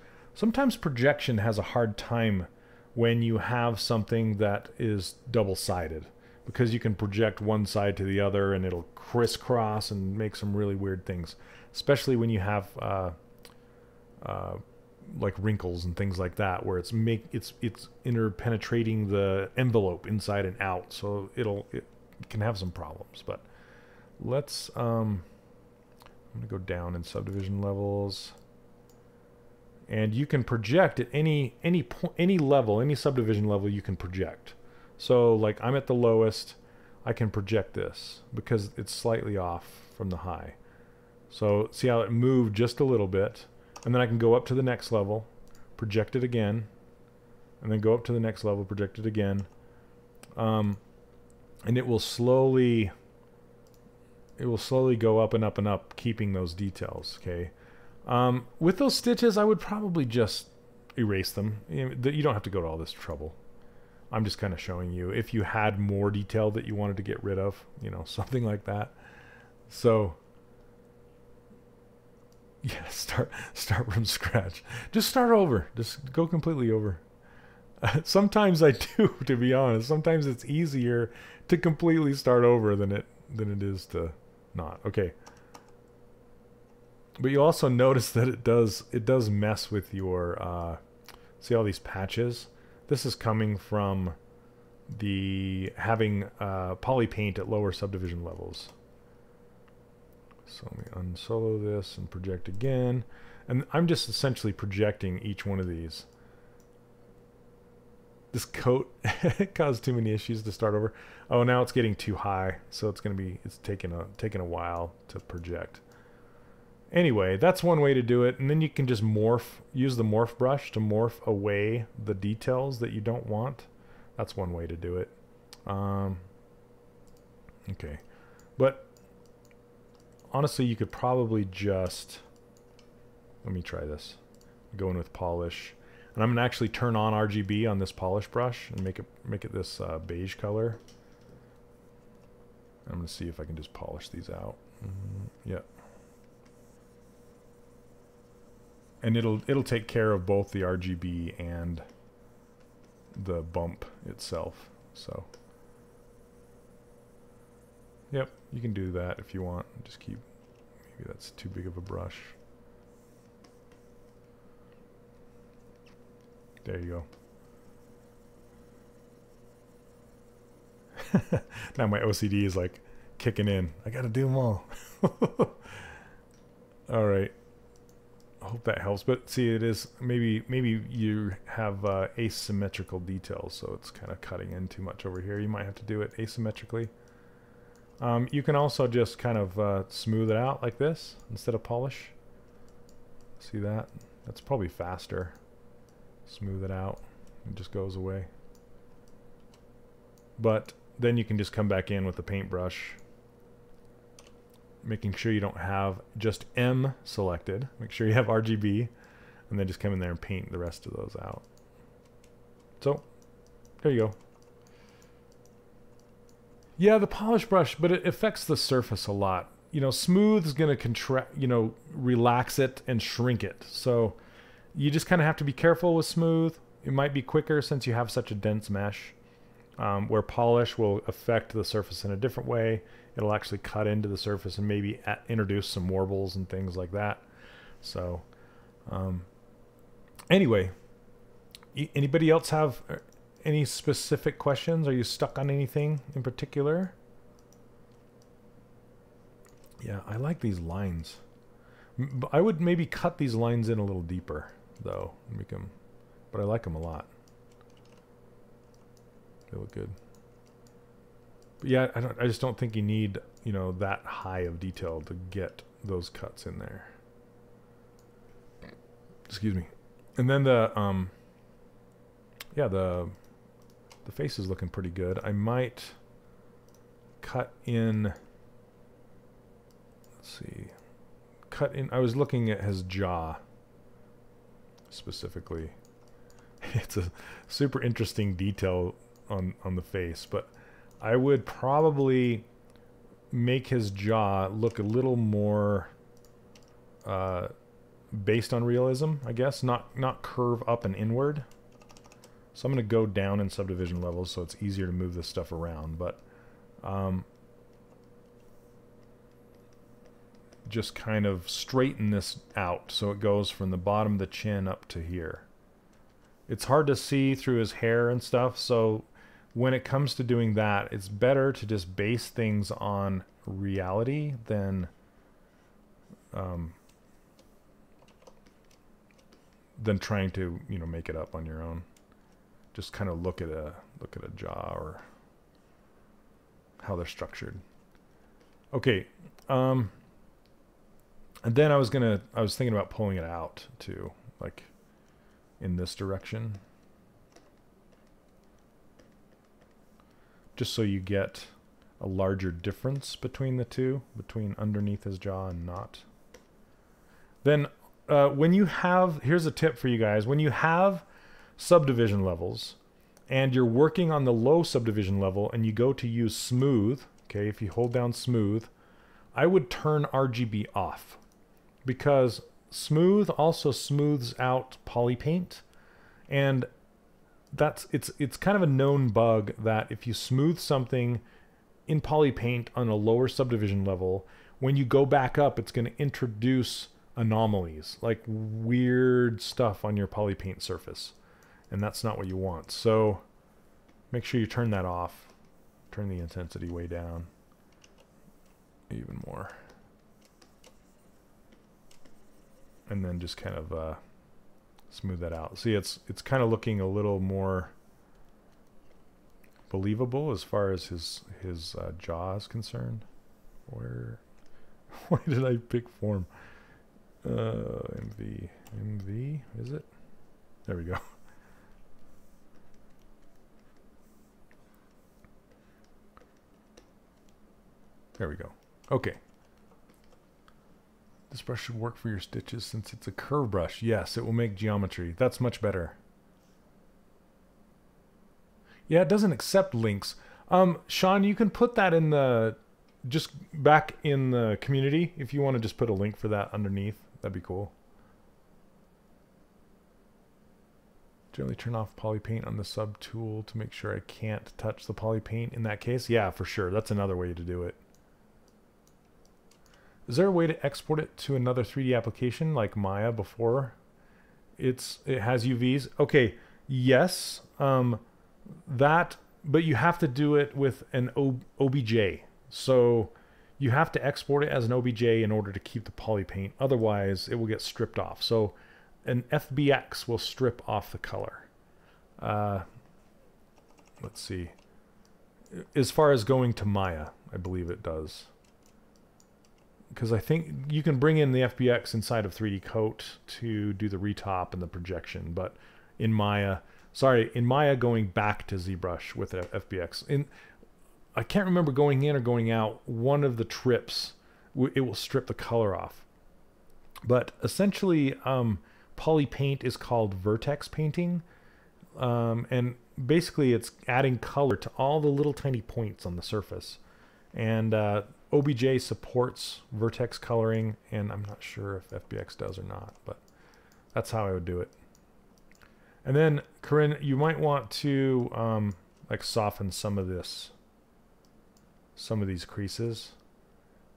projection has a hard time when you have something that is double-sided, because you can project one side to the other and it'll crisscross and make some really weird things, especially when you have like wrinkles and things like that, where it's interpenetrating the envelope inside and out, so it can have some problems. But let's I'm gonna go down in subdivision levels, and you can project at any level, any subdivision level you can project. So like I'm at the lowest, I can project this because it's slightly off from the high. So see how it moved just a little bit, and then I can go up to the next level, project it again, and then go up to the next level, project it again, and it will slowly go up and up and up, keeping those details. Okay. With those stitches, I would probably just erase them. You don't have to go to all this trouble. I'm just kind of showing you if you had more detail that you wanted to get rid of, something like that. So yeah, start from scratch. Just start over. Just go completely over. Sometimes I do, to be honest. Sometimes it's easier to completely start over than it is to not. Okay. But you also notice that it does mess with your see all these patches. This is coming from the having poly paint at lower subdivision levels. So let me unsolo this and project again, and I'm just essentially projecting each one of these. This coat caused too many issues to start over. Oh, now it's getting too high, so it's taking a while to project. Anyway, that's one way to do it, and then you can just use the morph brush to morph away the details that you don't want. That's one way to do it. Okay, but honestly, you could probably just, let me try this. Go in with polish, and I'm gonna actually turn on RGB on this polish brush and make it this beige color. I'm gonna see if I can just polish these out. Yeah. And it'll take care of both the RGB and the bump itself. So, yep, you can do that if you want. Just keep, maybe that's too big of a brush. There you go. Now my OCD is like kicking in. I gotta do them all. All right. I hope that helps, but see, it is maybe you have asymmetrical details, so it's kind of cutting in too much over here. You might have to do it asymmetrically. You can also just kind of smooth it out like this instead of polish. See that? That's probably faster. Smooth it out, it just goes away. But then you can just come back in with the paintbrush, making sure you don't have just M selected. Make sure you have RGB, and then just come in there and paint the rest of those out. So, there you go. Yeah, the polish brush, but it affects the surface a lot. Smooth is going to contract, relax it and shrink it. So, you just kind of have to be careful with smooth. It might be quicker since you have such a dense mesh, where polish will affect the surface in a different way. It'll actually cut into the surface and maybe introduce some warbles and things like that. So, anyway, anybody else have any specific questions? Are you stuck on anything in particular? Yeah, I like these lines. I would maybe cut these lines in a little deeper, though. Make them, but I like them a lot. They look good. But yeah, I just don't think you need, that high of detail to get those cuts in there. Excuse me. And then yeah, the face is looking pretty good. I might cut in, let's see, cut in, I was looking at his jaw specifically. It's a super interesting detail on the face, but I would probably make his jaw look a little more based on realism, I guess, not curve up and inward. So I'm going to go down in subdivision levels so it's easier to move this stuff around, but just kind of straighten this out so it goes from the bottom of the chin up to here. It's hard to see through his hair and stuff, so when it comes to doing that, it's better to just base things on reality than trying to, you know, make it up on your own. Just kind of look at a jaw or how they're structured. Okay, and then I was thinking about pulling it out too, like in this direction, just so you get a larger difference between the two, between underneath his jaw and not. Then when you have, here's a tip for you guys, when you have subdivision levels and you're working on the low subdivision level and you go to use smooth, okay, if you hold down smooth, I would turn RGB off, because smooth also smooths out poly paint, and it's kind of a known bug that if you smooth something in poly paint on a lower subdivision level, when you go back up, it's going to introduce anomalies, like weird stuff on your poly paint surface, and that's not what you want. So make sure you turn that off. Turn the intensity way down even more, and then just kind of smooth that out. See, it's kind of looking a little more believable as far as his jaw is concerned. Why did I pick form? MV, is it? There we go. There we go. Okay. This brush should work for your stitches since it's a curve brush. Yes, it will make geometry. That's much better. Yeah, it doesn't accept links. Sean, you can put that in the, just back in the community if you want to just put a link for that underneath. That'd be cool. Generally turn off poly paint on the sub tool to make sure I can't touch the poly paint in that case. Yeah, for sure. That's another way to do it. Is there a way to export it to another 3D application like Maya before it has UVs? Okay, yes, but you have to do it with an OBJ. So you have to export it as an OBJ in order to keep the poly paint. Otherwise, it will get stripped off. So an FBX will strip off the color. Let's see. As far as going to Maya, I believe it does. Because I think you can bring in the FBX inside of 3D Coat to do the retop and the projection, but in Maya going back to ZBrush with FBX, I can't remember going in or going out, one of the trips, it will strip the color off. But essentially, poly paint is called vertex painting, and basically it's adding color to all the little tiny points on the surface. And OBJ supports vertex coloring, and I'm not sure if FBX does or not, but that's how I would do it. And then, Corinne, you might want to like soften some of these creases,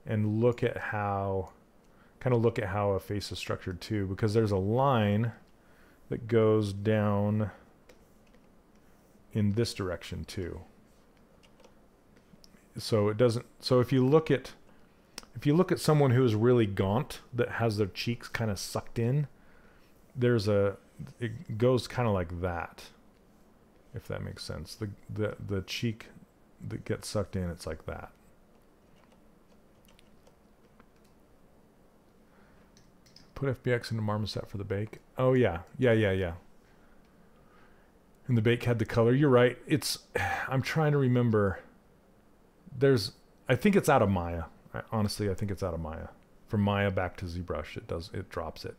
and look at how a face is structured too, because there's a line that goes down in this direction too. So it doesn't. So if you look at someone who is really gaunt, that has their cheeks kind of sucked in, it goes kind of like that, if that makes sense. The cheek that gets sucked in, it's like that. Put FBX into Marmoset for the bake. Oh yeah, yeah. And the bake had the color. You're right. I'm trying to remember. I think it's out of Maya. Honestly, I think it's out of Maya. From Maya back to ZBrush, it drops it.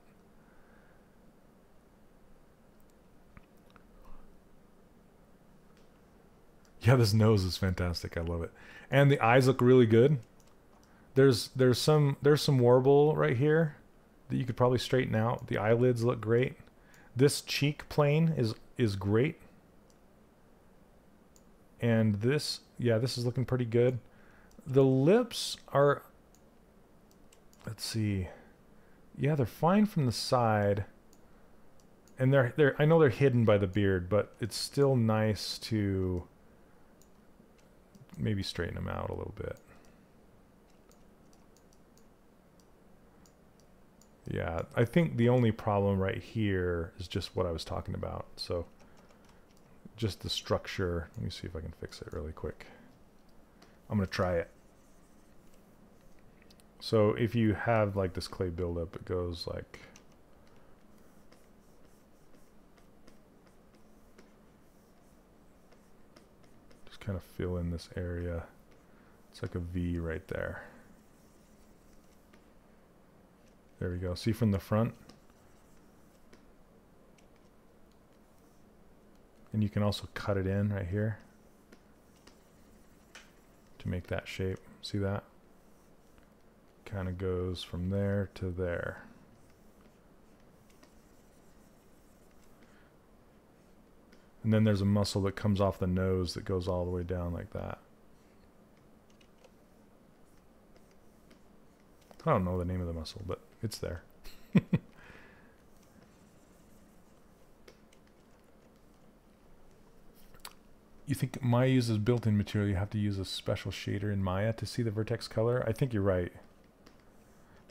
Yeah, this nose is fantastic. I love it. And the eyes look really good. There's some warble right here that you could probably straighten out. The eyelids look great. This cheek plane is great. And this is looking pretty good. The lips are, let's see. Yeah, they're fine from the side. And I know they're hidden by the beard, but it's still nice to maybe straighten them out a little bit. Yeah, I think the only problem right here is just what I was talking about. So just the structure. Let me see if I can fix it really quick. I'm going to try it. So if you have like this clay buildup, it goes like, just kind of fill in this area. It's like a V right there. There we go. See from the front? And you can also cut it in right here to make that shape. See that? Kind of goes from there to there. And then there's a muscle that comes off the nose that goes all the way down like that. I don't know the name of the muscle, but it's there. You think Maya uses built-in material, you have to use a special shader in Maya to see the vertex color? I think you're right.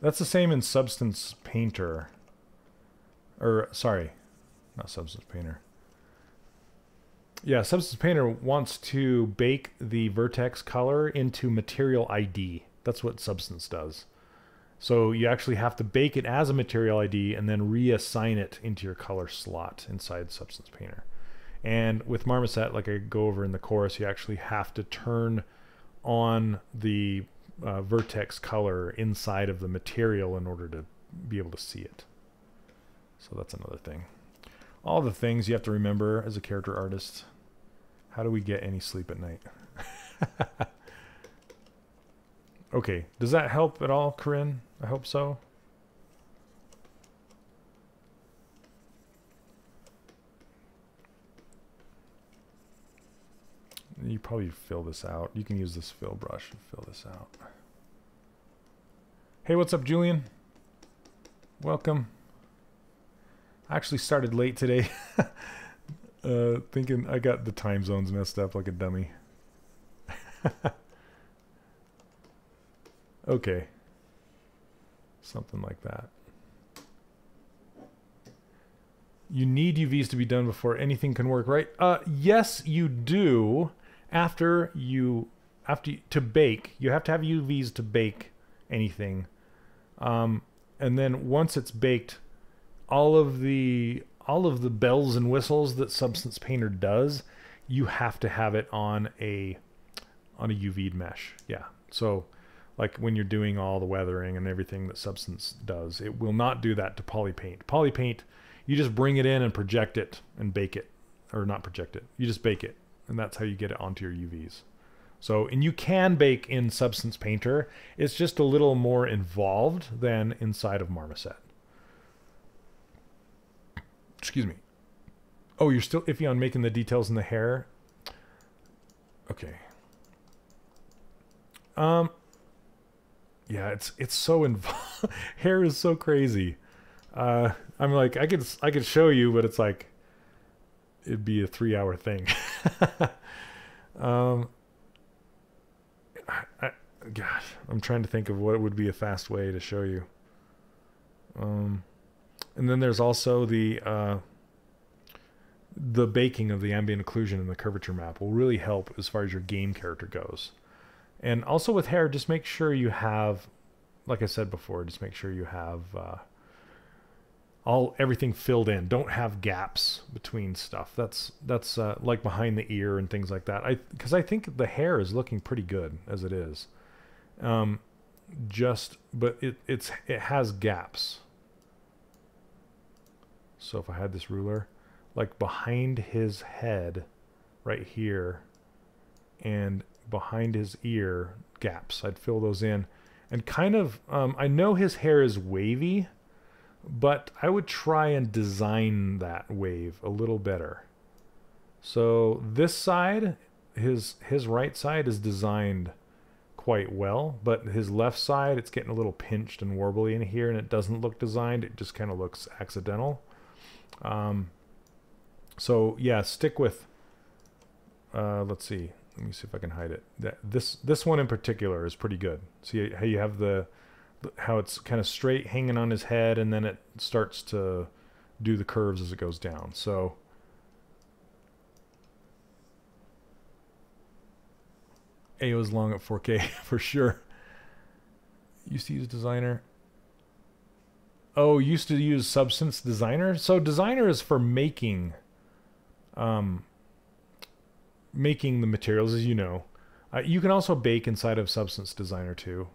That's the same in Substance Painter. Or, sorry, not Substance Painter. Yeah, Substance Painter wants to bake the vertex color into Material ID. That's what Substance does. So you actually have to bake it as a Material ID and then reassign it into your color slot inside Substance Painter. And with Marmoset, like I go over in the course, you actually have to turn on the vertex color inside of the material in order to be able to see it. So that's another thing. All the things you have to remember as a character artist. How do we get any sleep at night? Okay, does that help at all, Corinne? I hope so. You probably fill this out. You can use this fill brush and fill this out. Hey, what's up, Julian? Welcome. I actually started late today. Thinking I got the time zones messed up like a dummy. Okay. Something like that. You need UVs to be done before anything can work, right? Yes, you do. To bake, you have to have UVs to bake anything. And then once it's baked, all of the bells and whistles that Substance Painter does, you have to have it on a UV mesh. Yeah. So like when you're doing all the weathering and everything that Substance does, it will not do that to Polypaint. Polypaint, you just bring it in and project it and bake it. Or not project it. You just bake it. And that's how you get it onto your UVs. So, and you can bake in Substance Painter. It's just a little more involved than inside of Marmoset. Excuse me. Oh, you're still iffy on making the details in the hair? Okay. Yeah, it's so involved. Hair is so crazy. I'm like, I could show you, but it's like, it'd be a 3-hour thing. Gosh, I'm trying to think of what would be a fast way to show you. And then there's also the baking of the ambient occlusion and the curvature map will really help as far as your game character goes. And also with hair, just make sure you have, like I said before, just make sure you have all everything filled in. Don't have gaps between stuff. That's like behind the ear and things like that. Because I think the hair is looking pretty good as it is. But it has gaps. So if I had this ruler, like behind his head, right here, and behind his ear gaps, I'd fill those in, and kind of I know his hair is wavy, but I would try and design that wave a little better. So this side, his right side is designed quite well, but his left side, it's getting a little pinched and warbly in here, and it doesn't look designed. It just kind of looks accidental. So yeah, stick with, let's see. Let me see if I can hide it. This one in particular is pretty good. See how you have how it's kind of straight hanging on his head, and then it starts to do the curves as it goes down. So AO's long at 4K for sure. Used to use Designer. Oh, used to use Substance Designer. So Designer is for making the materials, as you know. You can also bake inside of Substance Designer too.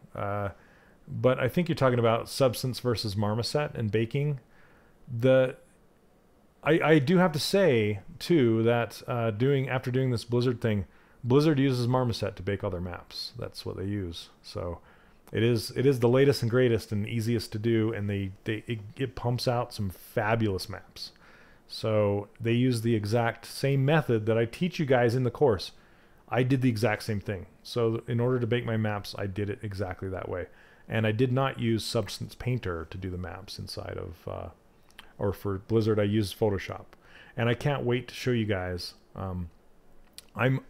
But I think you're talking about Substance versus Marmoset and baking. I do have to say too that after doing this Blizzard thing, Blizzard uses Marmoset to bake all their maps. That's what they use. So it is the latest and greatest and easiest to do, and it pumps out some fabulous maps. So they use the exact same method that I teach you guys in the course. I did the exact same thing. So in order to bake my maps, I did it exactly that way. And I did not use Substance Painter to do the maps inside of, or for Blizzard, I used Photoshop. And I can't wait to show you guys. I'm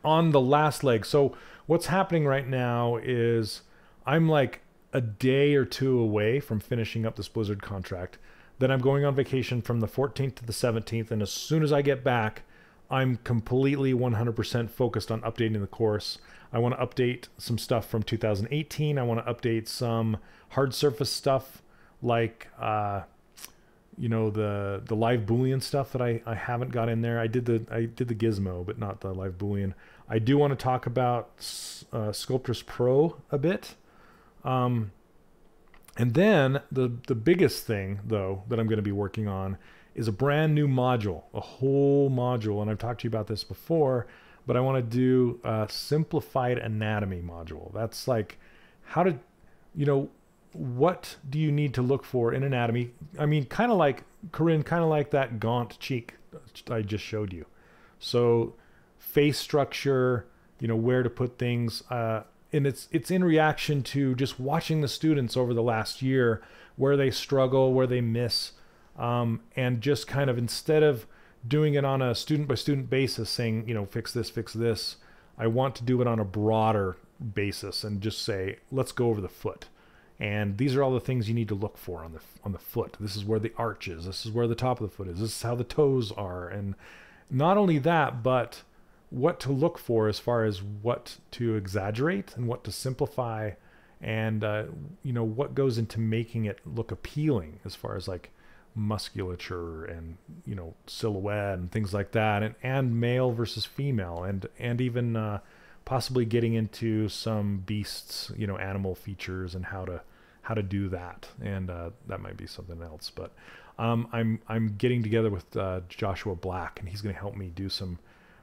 on the last leg. So what's happening right now is I'm like a day or two away from finishing up this Blizzard contract. Then I'm going on vacation from the 14th to the 17th. And as soon as I get back, I'm completely 100% focused on updating the course. I want to update some stuff from 2018. I want to update some hard surface stuff like, you know, the live Boolean stuff that I haven't got in there. I did the gizmo, but not the live Boolean. I do want to talk about Sculptris Pro a bit. And then the biggest thing, though, that I'm going to be working on is a brand new module, a whole module. And I've talked to you about this before, but I want to do a simplified anatomy module. That's like how to, you know, what do you need to look for in anatomy? I mean, kind of like, Corinne, kind of like that gaunt cheek I just showed you. So face structure, you know, where to put things, and it's in reaction to just watching the students over the last year, where they struggle, where they miss, and just kind of, instead of doing it on a student by student basis, saying, you know, fix this, I want to do it on a broader basis and just say, let's go over the foot. And these are all the things you need to look for on the foot. This is where the arch is. This is where the top of the foot is. This is how the toes are. And not only that, but what to look for as far as what to exaggerate and what to simplify, and you know, what goes into making it look appealing as far as like musculature and, you know, silhouette and things like that, and male versus female, and even possibly getting into some beasts, you know, animal features and how to do that, and that might be something else. But I'm getting together with Joshua Black, and he's going to help me do some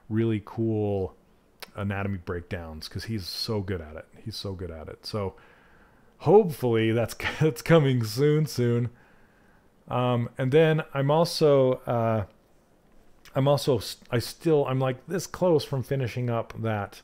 really cool anatomy breakdowns because he's so good at it. So hopefully that's coming soon. And then I'm like this close from finishing up that.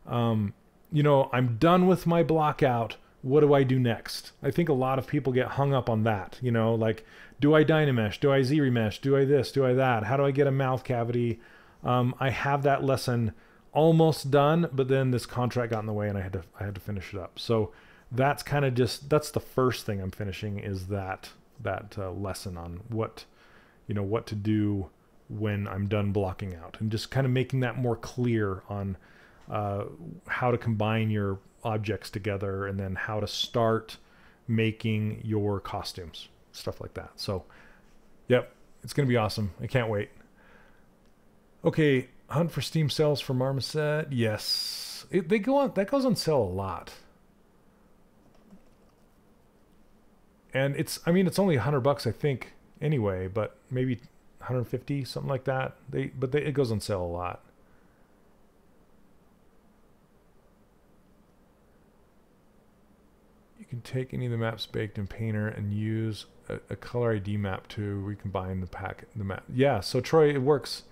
You know, I'm done with my block out. What do I do next? I think a lot of people get hung up on that. You know, like, do I Dynamesh? Do I Z-Remesh? Do I this? Do I that? How do I get a mouth cavity? I have that lesson almost done, but then this contract got in the way, and I had to finish it up. So that's kind of that's the first thing I'm finishing, is that lesson on what to do when I'm done blocking out, and just kind of making that more clear on how to combine your objects together, and then how to start making your costumes. stuff like that. So, yep, it's going to be awesome. I can't wait. Okay, hunt for Steam sales for Marmoset. Yes, they go on. That goes on sale a lot. And it's only $100, I think, anyway, but maybe 150, something like that. It goes on sale a lot. You can take any of the maps baked in Painter and use a color ID map to recombine the map. Yeah, so Troy, it works.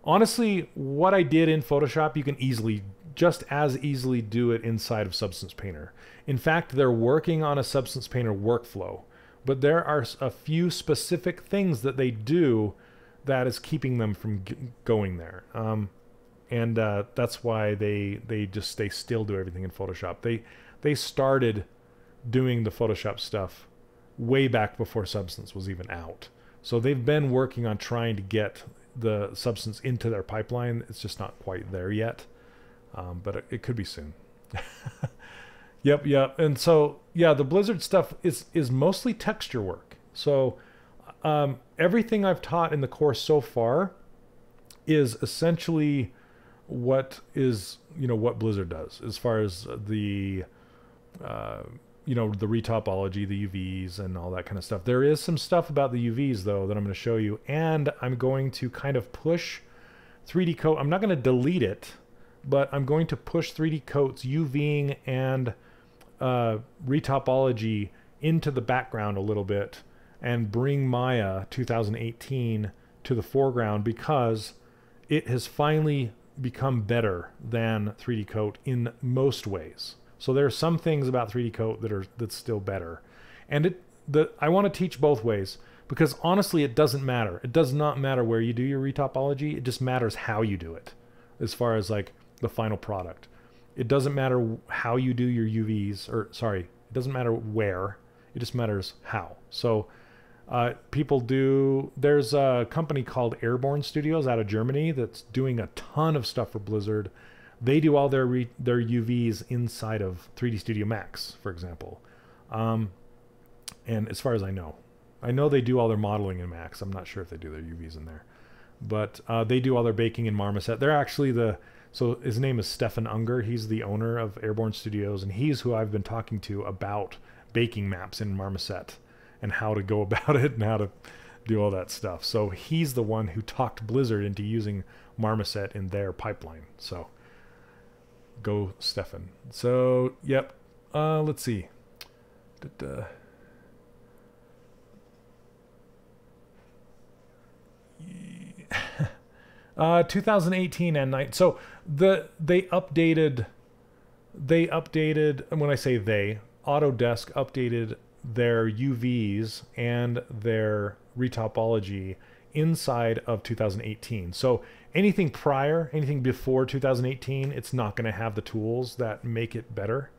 Honestly, what I did in Photoshop, you can just as easily do it inside of Substance Painter. In fact, they're working on a Substance Painter workflow, but there are a few specific things that they do that is keeping them from going there. That's why they still do everything in Photoshop. They started doing the Photoshop stuff way back before Substance was even out. So they've been working on trying to get the Substance into their pipeline. It's just not quite there yet, but it could be soon. Yep. And so, yeah, the Blizzard stuff is mostly texture work. So everything I've taught in the course so far is essentially what Blizzard does as far as the the retopology, the UVs, and all that kind of stuff. There is some stuff about the UVs, though, that I'm going to show you, and I'm going to kind of push 3D Coat. I'm not going to delete it, but I'm going to push 3D Coat's UVing and retopology into the background a little bit and bring Maya 2018 to the foreground, because it has finally become better than 3D Coat in most ways. So there are some things about 3D Coat that's still better, and I want to teach both ways, because honestly, it doesn't matter. It does not matter where you do your retopology. It just matters how you do it, as far as like the final product. It doesn't matter how you do your UVs, it doesn't matter where. It just matters how. So there's a company called Airborne Studios out of Germany that's doing a ton of stuff for Blizzard. They do all their UVs inside of 3D Studio Max, for example. And as far as I know they do all their modeling in Max. I'm not sure if they do their UVs in there. But they do all their baking in Marmoset. They're actually so his name is Stefan Unger. He's the owner of Airborne Studios, and he's who I've been talking to about baking maps in Marmoset and how to go about it and how to do all that stuff. So he's the one who talked Blizzard into using Marmoset in their pipeline. So go Stefan. So, yep. Let's see. 2018 and 9. So they updated, and when I say Autodesk updated their UVs and their retopology inside of 2018. So anything before 2018, it's not going to have the tools that make it better.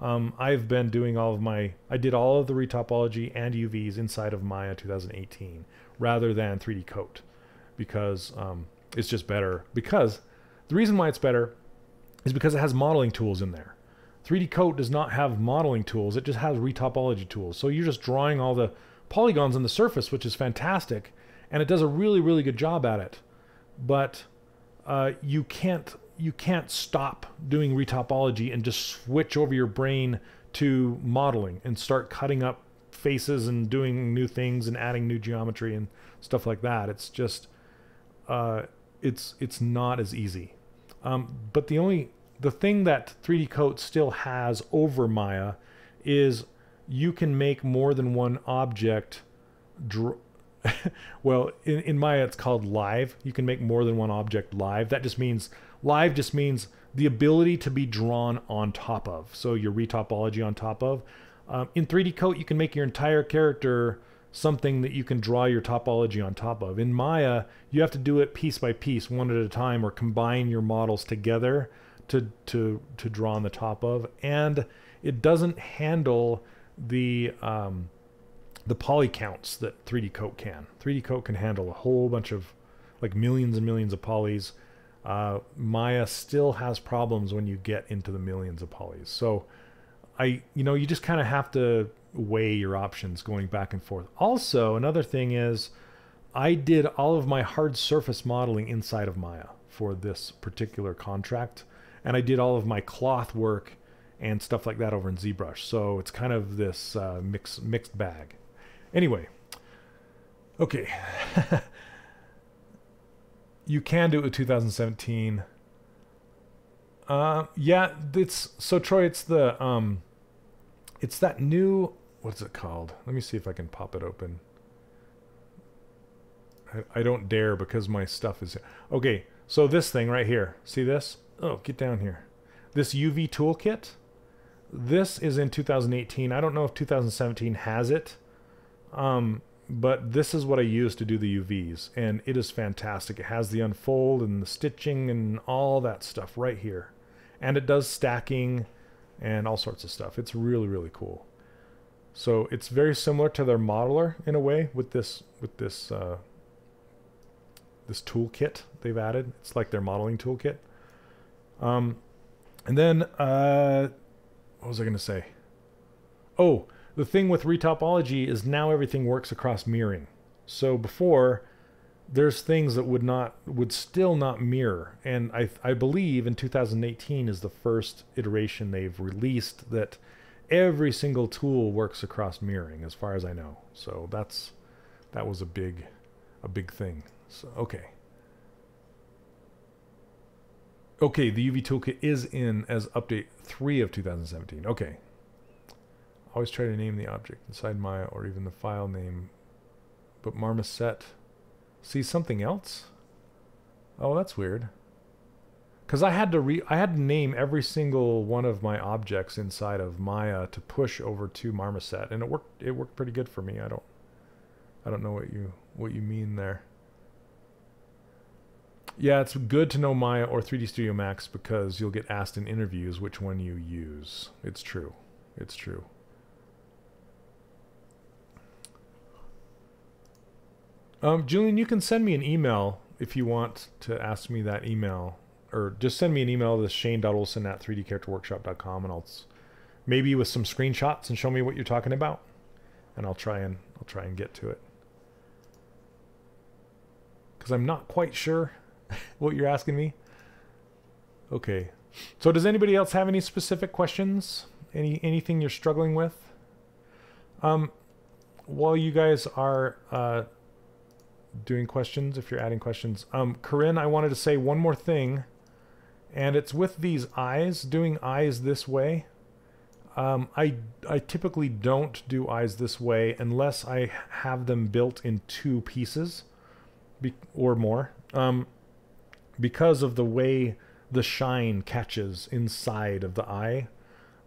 I've been doing I did all of the retopology and UVs inside of Maya 2018 rather than 3D Coat, because it's just better. Because the reason why it's better is because it has modeling tools in there. 3D Coat does not have modeling tools. It just has retopology tools. So you're just drawing all the polygons on the surface, which is fantastic, and it does a really, really good job at it. But you can't stop doing retopology and just switch over your brain to modeling and start cutting up faces and doing new things and adding new geometry and stuff like that. It's just it's not as easy. But the thing that 3D Coat still has over Maya is you can make more than one object well, in Maya it's called live. You can make more than one object live. Live just means the ability to be drawn on top of. So your retopology on top of. In 3D Coat, you can make your entire character something that you can draw your topology on top of. In Maya, you have to do it piece by piece, one at a time, or combine your models together to draw on the top of. And it doesn't handle the poly counts that 3D Coat can. 3D Coat can handle a whole bunch of, like, millions and millions of polys. Maya still has problems when you get into the millions of polys. So you just kind of have to weigh your options going back and forth. Also, another thing is I did all of my hard surface modeling inside of Maya for this particular contract, and I did all of my cloth work and stuff like that over in ZBrush. So it's kind of this mixed bag. Anyway, okay. You can do it with 2017. Yeah, it's so Troy. It's the it's that new, what's it called? Let me see if I can pop it open. I don't dare because my stuff is okay. So this thing right here, see this? Oh, get down here. This UV toolkit. This is in 2018. I don't know if 2017 has it. But this is what I use to do the UVs, and it is fantastic. It has the unfold and the stitching and all that stuff right here. And it does stacking and all sorts of stuff. It's really, really cool. So it's very similar to their modeler in a way with this this toolkit they've added. It's like their modeling toolkit. And then what was I going to say? Oh, the thing with retopology is now everything works across mirroring. So before, there's things that would still not mirror. And I believe in 2018 is the first iteration they've released that every single tool works across mirroring, as far as I know. So that was a big thing. So okay. Okay, the UV toolkit is in as update 3 of 2017. Okay. Always try to name the object inside Maya or even the file name. But Marmoset sees something else? Oh, that's weird. Because I had to name every single one of my objects inside of Maya to push over to Marmoset, and it worked pretty good for me. I don't know what you mean there. Yeah, it's good to know Maya or 3D Studio Max because you'll get asked in interviews which one you use. It's true. It's true. Julian, you can send me an email if you want to ask me that email, or just send me an email to shane.olson@3dcharacterworkshop.com, and I'll maybe with some screenshots and show me what you're talking about, and I'll try and get to it, because I'm not quite sure what you're asking me. Okay, so does anybody else have any specific questions? Anything you're struggling with? While you guys are doing questions, if you're adding questions, Corinne, I wanted to say one more thing, and it's with these eyes, doing eyes this way. I typically don't do eyes this way unless I have them built in 2 pieces or more, because of the way the shine catches inside of the eye.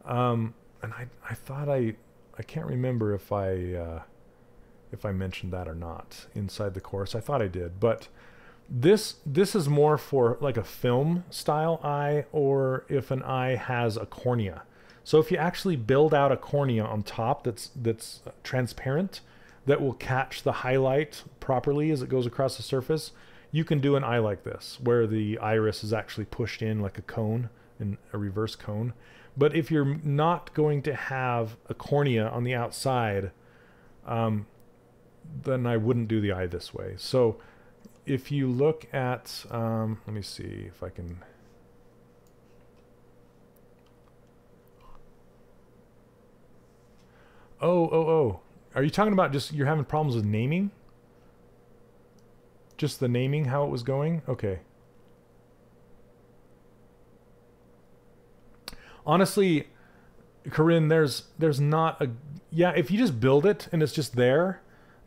And I thought I can't remember if I mentioned that or not inside the course. I thought I did, but this is more for like a film style eye, or if an eye has a cornea. So if you actually build out a cornea on top that's transparent, that will catch the highlight properly as it goes across the surface, you can do an eye like this, where the iris is actually pushed in like a cone, in a reverse cone. But if you're not going to have a cornea on the outside, then I wouldn't do the eye this way. So if you look at, let me see if I can. Oh. Are you talking about just you're having problems with naming? Just the naming, how it was going? Okay. Honestly, Corinne, there's not a, yeah, if you just build it and it's just there,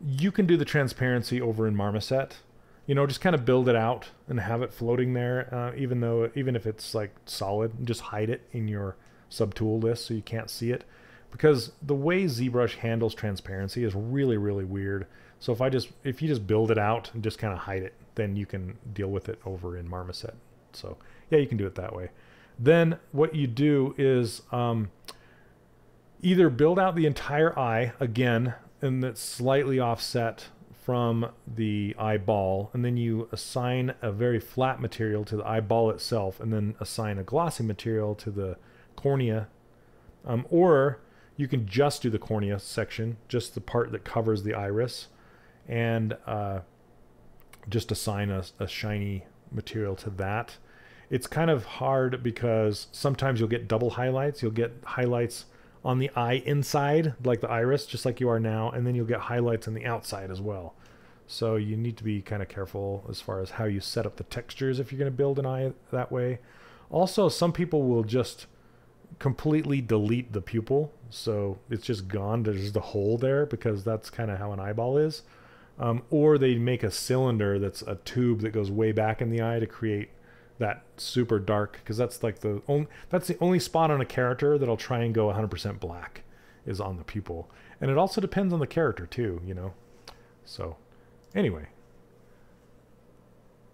you can do the transparency over in Marmoset. You know, just kind of build it out and have it floating there, even if it's like solid, and just hide it in your subtool list so you can't see it. Because the way ZBrush handles transparency is really, really weird. So if you just build it out and just kind of hide it, then you can deal with it over in Marmoset. So yeah, you can do it that way. Then what you do is either build out the entire eye again, and that's slightly offset from the eyeball, and then you assign a very flat material to the eyeball itself, and then assign a glossy material to the cornea, or you can just do the cornea section, just the part that covers the iris, and just assign a shiny material to that. It's kind of hard because sometimes you'll get double highlights. You'll get highlights on the eye inside, like the iris, just like you are now, and then you'll get highlights on the outside as well. So you need to be kind of careful as far as how you set up the textures if you're going to build an eye that way. Also, some people will just completely delete the pupil, so it's just gone. There's the hole there because that's kind of how an eyeball is. Or they make a cylinder that's a tube that goes way back in the eye to create that super dark, because that's like the only spot on a character that'll try and go 100% black is on the pupil. And it also depends on the character too, you know. So anyway,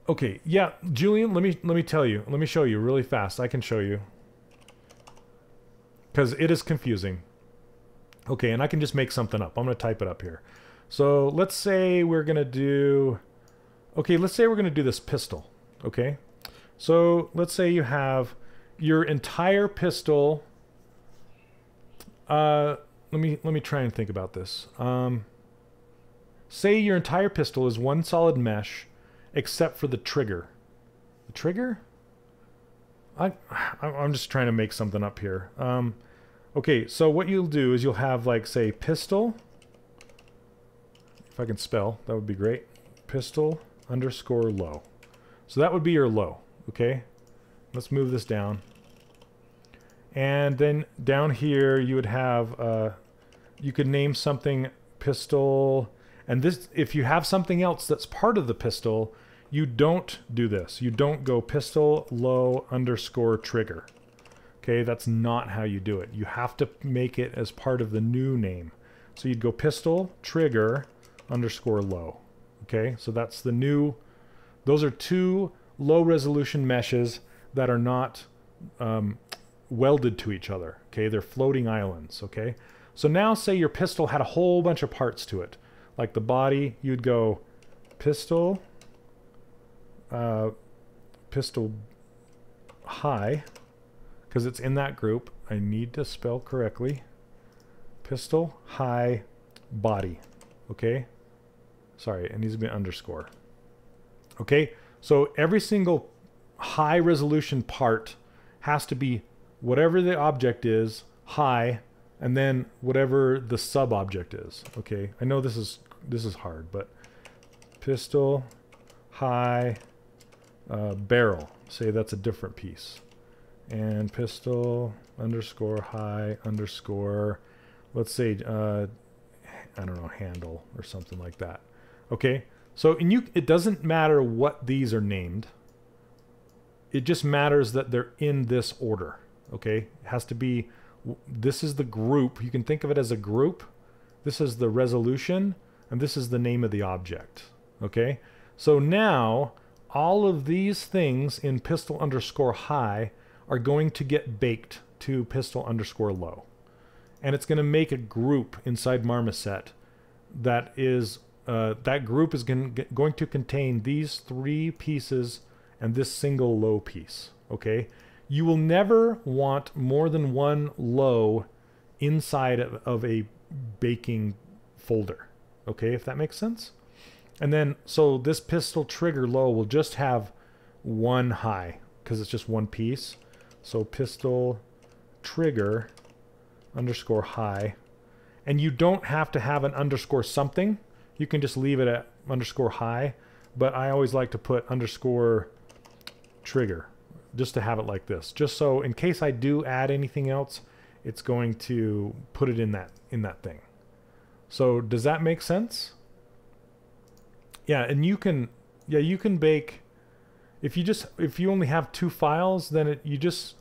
okay, yeah, Julian, let me tell you, let me show you really fast. I can show you because it is confusing. Okay, and I can just make something up. I'm going to type it up here. So let's say we're going to do, okay, let's say we're going to do this pistol. Okay, so let's say you have your entire pistol. Let me try and think about this. Say your entire pistol is one solid mesh, except for the trigger. The trigger? I'm just trying to make something up here. Okay, so what you'll do is you'll have, like, say, pistol. If I can spell, that would be great. Pistol underscore low. So that would be your low, okay? Let's move this down. And then down here you would have, you could name something pistol. And this, if you have something else that's part of the pistol, you don't do this. You don't go pistol low underscore trigger. Okay, that's not how you do it. You have to make it as part of the new name. So you'd go pistol trigger underscore low. Okay, so that's the new, those are two low resolution meshes that are not welded to each other. Okay, they're floating islands. Okay, so now say your pistol had a whole bunch of parts to it. Like the body, you'd go pistol, pistol high, because it's in that group. I need to spell correctly. Pistol high body. Okay? Sorry, it needs to be an underscore. Okay? So every single high resolution part has to be whatever the object is, high, and then whatever the sub object is. Okay? I know this is hard, but pistol high barrel. Say that's a different piece. And pistol underscore high underscore, let's say, I don't know, handle or something like that. Okay, so it doesn't matter what these are named. It just matters that they're in this order. Okay, it has to be, this is the group. You can think of it as a group. This is the resolution, and this is the name of the object. Okay, so now all of these things in pistol underscore high are going to get baked to pistol underscore low. And it's going to make a group inside Marmoset that is, that group is going to contain these three pieces and this single low piece, okay? You will never want more than one low inside of a baking folder, okay, if that makes sense? And then, so this pistol trigger low will just have one high, because it's just one piece. So pistol trigger underscore high. And you don't have to have an underscore something. You can just leave it at underscore high. But I always like to put underscore trigger, just to have it like this. Just so in case I do add anything else, it's going to put it in that thing. So does that make sense? Yeah, and you can bake. If you only have two files, then you just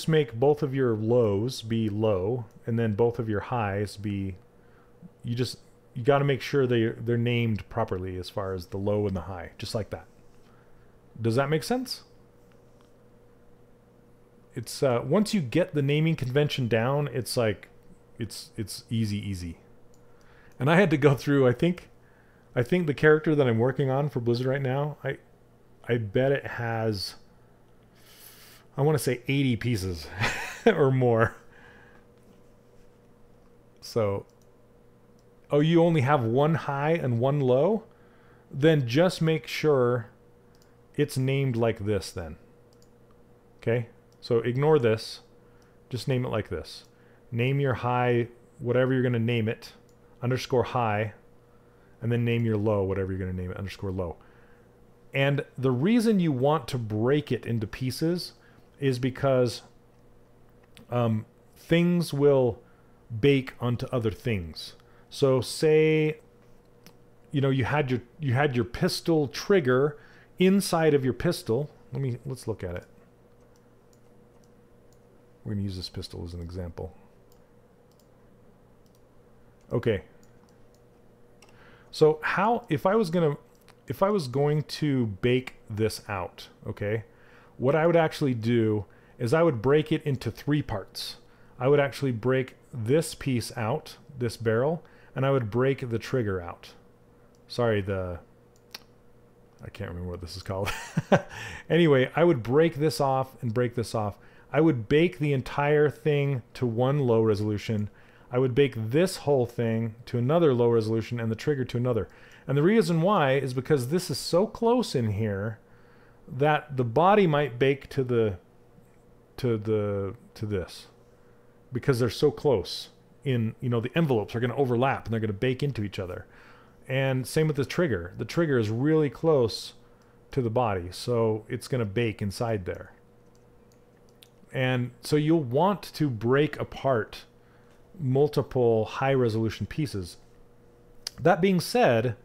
make both of your lows be low, and then both of your highs be. You got to make sure they're named properly as far as the low and the high, just like that. Does that make sense? It's once you get the naming convention down, it's like it's easy. And I had to go through. I think the character that I'm working on for Blizzard right now, I bet it has, I want to say 80 pieces or more. So, oh, you only have one high and one low? Then just make sure it's named like this then. Okay? So ignore this. Just name it like this. Name your high, whatever you're going to name it, underscore high, and then name your low, whatever you're going to name it, underscore low. And the reason you want to break it into pieces is because things will bake onto other things. So say, you know, you had your pistol trigger inside of your pistol. Let's look at it. We're going to use this pistol as an example. Okay. So if I was going to bake this out, okay, what I would actually do is I would break it into 3 parts. I would actually break this piece out, this barrel, and I would break the trigger out. Sorry, I can't remember what this is called. Anyway, I would break this off and break this off. I would bake the entire thing to one low resolution. I would bake this whole thing to another low resolution and the trigger to another. And the reason why is because this is so close in here that the body might bake to this, because they're so close in, you know, the envelopes are going to overlap and they're going to bake into each other. And same with the trigger. The trigger is really close to the body, so it's going to bake inside there. And so you'll want to break apart multiple high resolution pieces. That being said,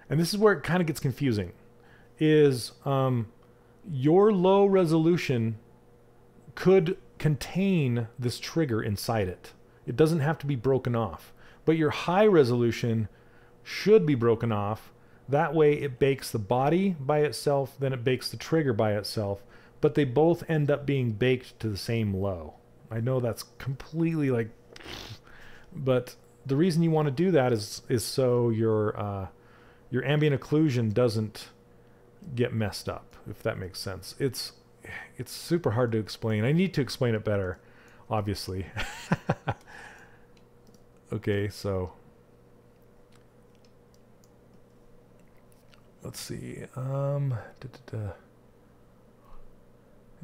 and this is where it kind of gets confusing, is your low resolution could contain this trigger inside it. It doesn't have to be broken off. But your high resolution should be broken off. That way it bakes the body by itself, then it bakes the trigger by itself, but they both end up being baked to the same low. I know that's completely like, but the reason you want to do that is so your ambient occlusion doesn't get messed up, if that makes sense. It's super hard to explain. I need to explain it better, obviously. Okay, so let's see. In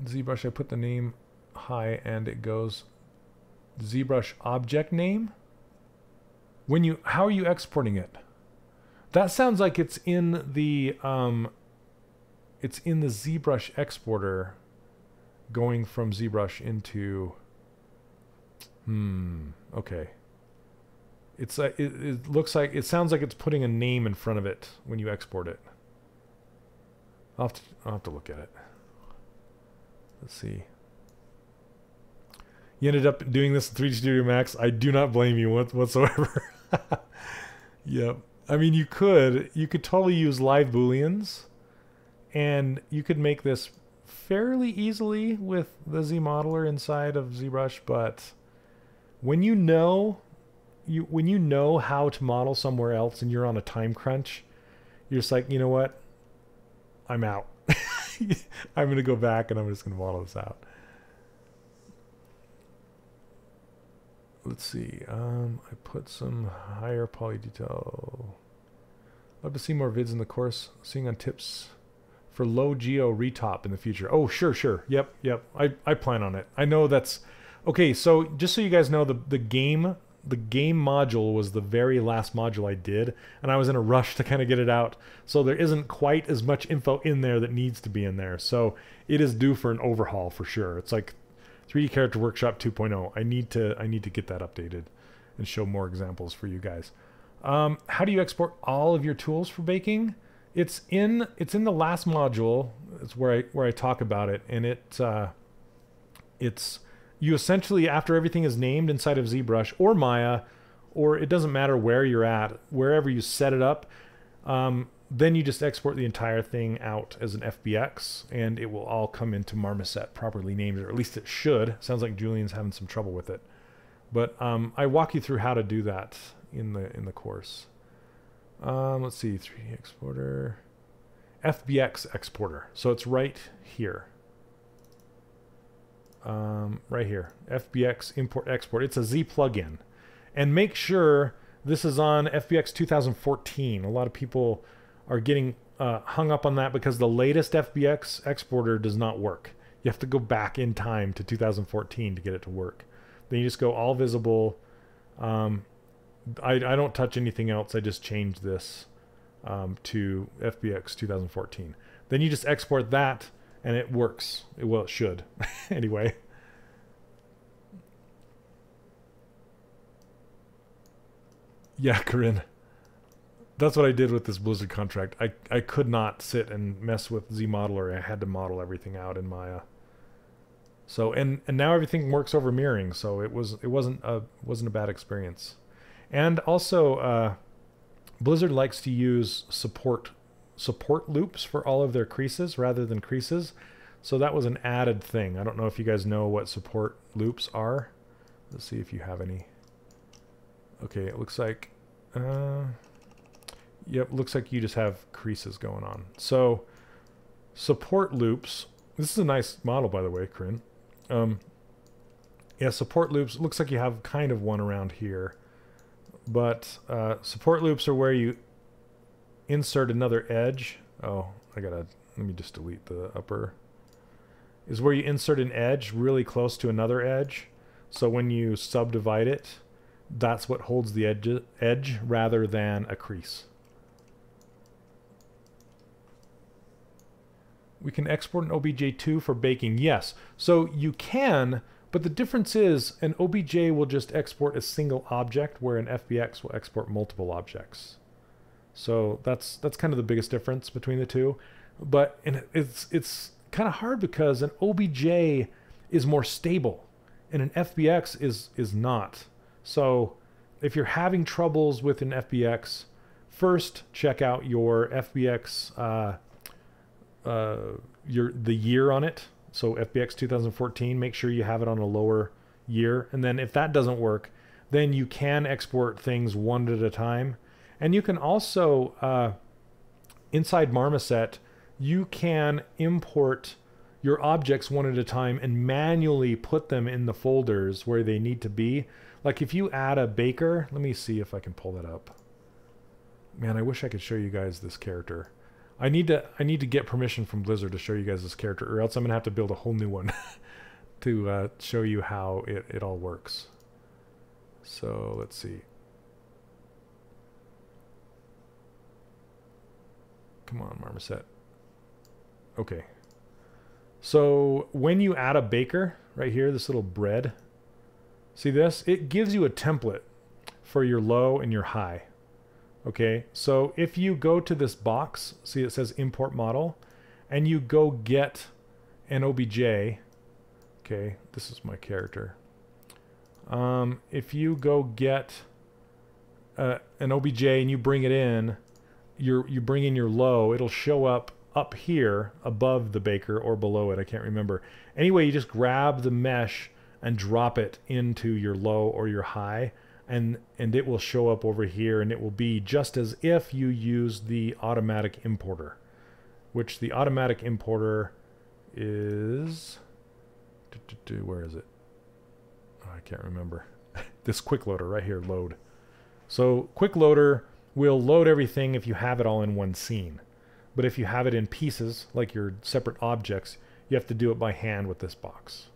ZBrush, I put the name high, and it goes ZBrush object name. How are you exporting it? That sounds like it's in the ZBrush exporter, going from ZBrush into. Okay. It's it looks like, it sounds like it's putting a name in front of it when you export it. I'll have to look at it. Let's see. You ended up doing this in 3D Studio Max. I do not blame you whatsoever. Yep. I mean, you could totally use live booleans, and you could make this fairly easily with the ZModeler inside of ZBrush, but when you know how to model somewhere else and you're on a time crunch, you're just like, you know what? I'm out. I'm going to go back and I'm just going to model this out. Let's see. I put some higher poly detail. Love to see more vids in the course. Seeing on tips for low geo retop in the future. Oh, sure. Yep. I plan on it. I know that's okay. So just so you guys know, the game module was the very last module I did, and I was in a rush to kind of get it out. So there isn't quite as much info in there that needs to be in there. So it is due for an overhaul for sure. It's like 3D Character Workshop 2.0. I need to get that updated and show more examples for you guys. How do you export all of your tools for baking? It's in the last module. It's where I talk about it, and it's you essentially, after everything is named inside of ZBrush or Maya, or it doesn't matter where you're at, wherever you set it up, then you just export the entire thing out as an FBX, and it will all come into Marmoset properly named, or at least it should. Sounds like Julian's having some trouble with it, but I walk you through how to do that in the course. Let's see, 3D exporter, FBX exporter. So it's right here. Right here, FBX import export. It's a Z plugin, And make sure this is on FBX 2014. A lot of people are getting hung up on that because the latest FBX exporter does not work. You have to go back in time to 2014 to get it to work. Then you just go all visible. I don't touch anything else. I just change this to FBX 2014. Then you just export that and it works. Well, it should. Anyway. Yeah, Corinne. That's what I did with this Blizzard contract. I could not sit and mess with ZModeler. I had to model everything out in Maya. So and now everything works over mirroring, so it wasn't a bad experience. And also Blizzard likes to use support loops for all of their creases rather than creases. So that was an added thing. I don't know if you guys know what support loops are. Let's see if you have any. Okay, it looks like, yep, looks like you just have creases going on. So, support loops, this is a nice model, by the way, Corinne. Yeah, support loops, looks like you have kind of one around here. But support loops are where you insert another edge. Oh, let me just delete the upper. Is where you insert an edge really close to another edge. So when you subdivide it, that's what holds the edge rather than a crease. We can export an OBJ2 for baking. Yes, so you can, but the difference is an OBJ will just export a single object where an FBX will export multiple objects. So that's kind of the biggest difference between the two. But it's kind of hard because an OBJ is more stable and an FBX is not. So if you're having troubles with an FBX, first check out your FBX, the year on it. So FBX 2014, make sure you have it on a lower year. And then if that doesn't work, then you can export things one at a time. And you can also, inside Marmoset, you can import your objects one at a time and manually put them in the folders where they need to be. Like if you add a baker, let me see if I can pull that up. Man, I wish I could show you guys this character. I need to get permission from Blizzard to show you guys this character, or else I'm gonna have to build a whole new one to show you how it all works. So let's see. Come on, Marmoset. Okay. So when you add a baker right here, this little bread, see this? It gives you a template for your low and your high. Okay, so if you go to this box, see it says import model, and you go get an OBJ. Okay, this is my character. If you go get an OBJ and you bring it in, you bring in your low, it'll show up here above the baker or below it, I can't remember. Anyway, you just grab the mesh and drop it into your low or your high, and it will show up over here, and it will be just as if you use the automatic importer, which the automatic importer is, where is it? Oh, I can't remember. This quick loader right here, load. So quick loader will load everything if you have it all in one scene. But if you have it in pieces, like your separate objects, you have to do it by hand with this box.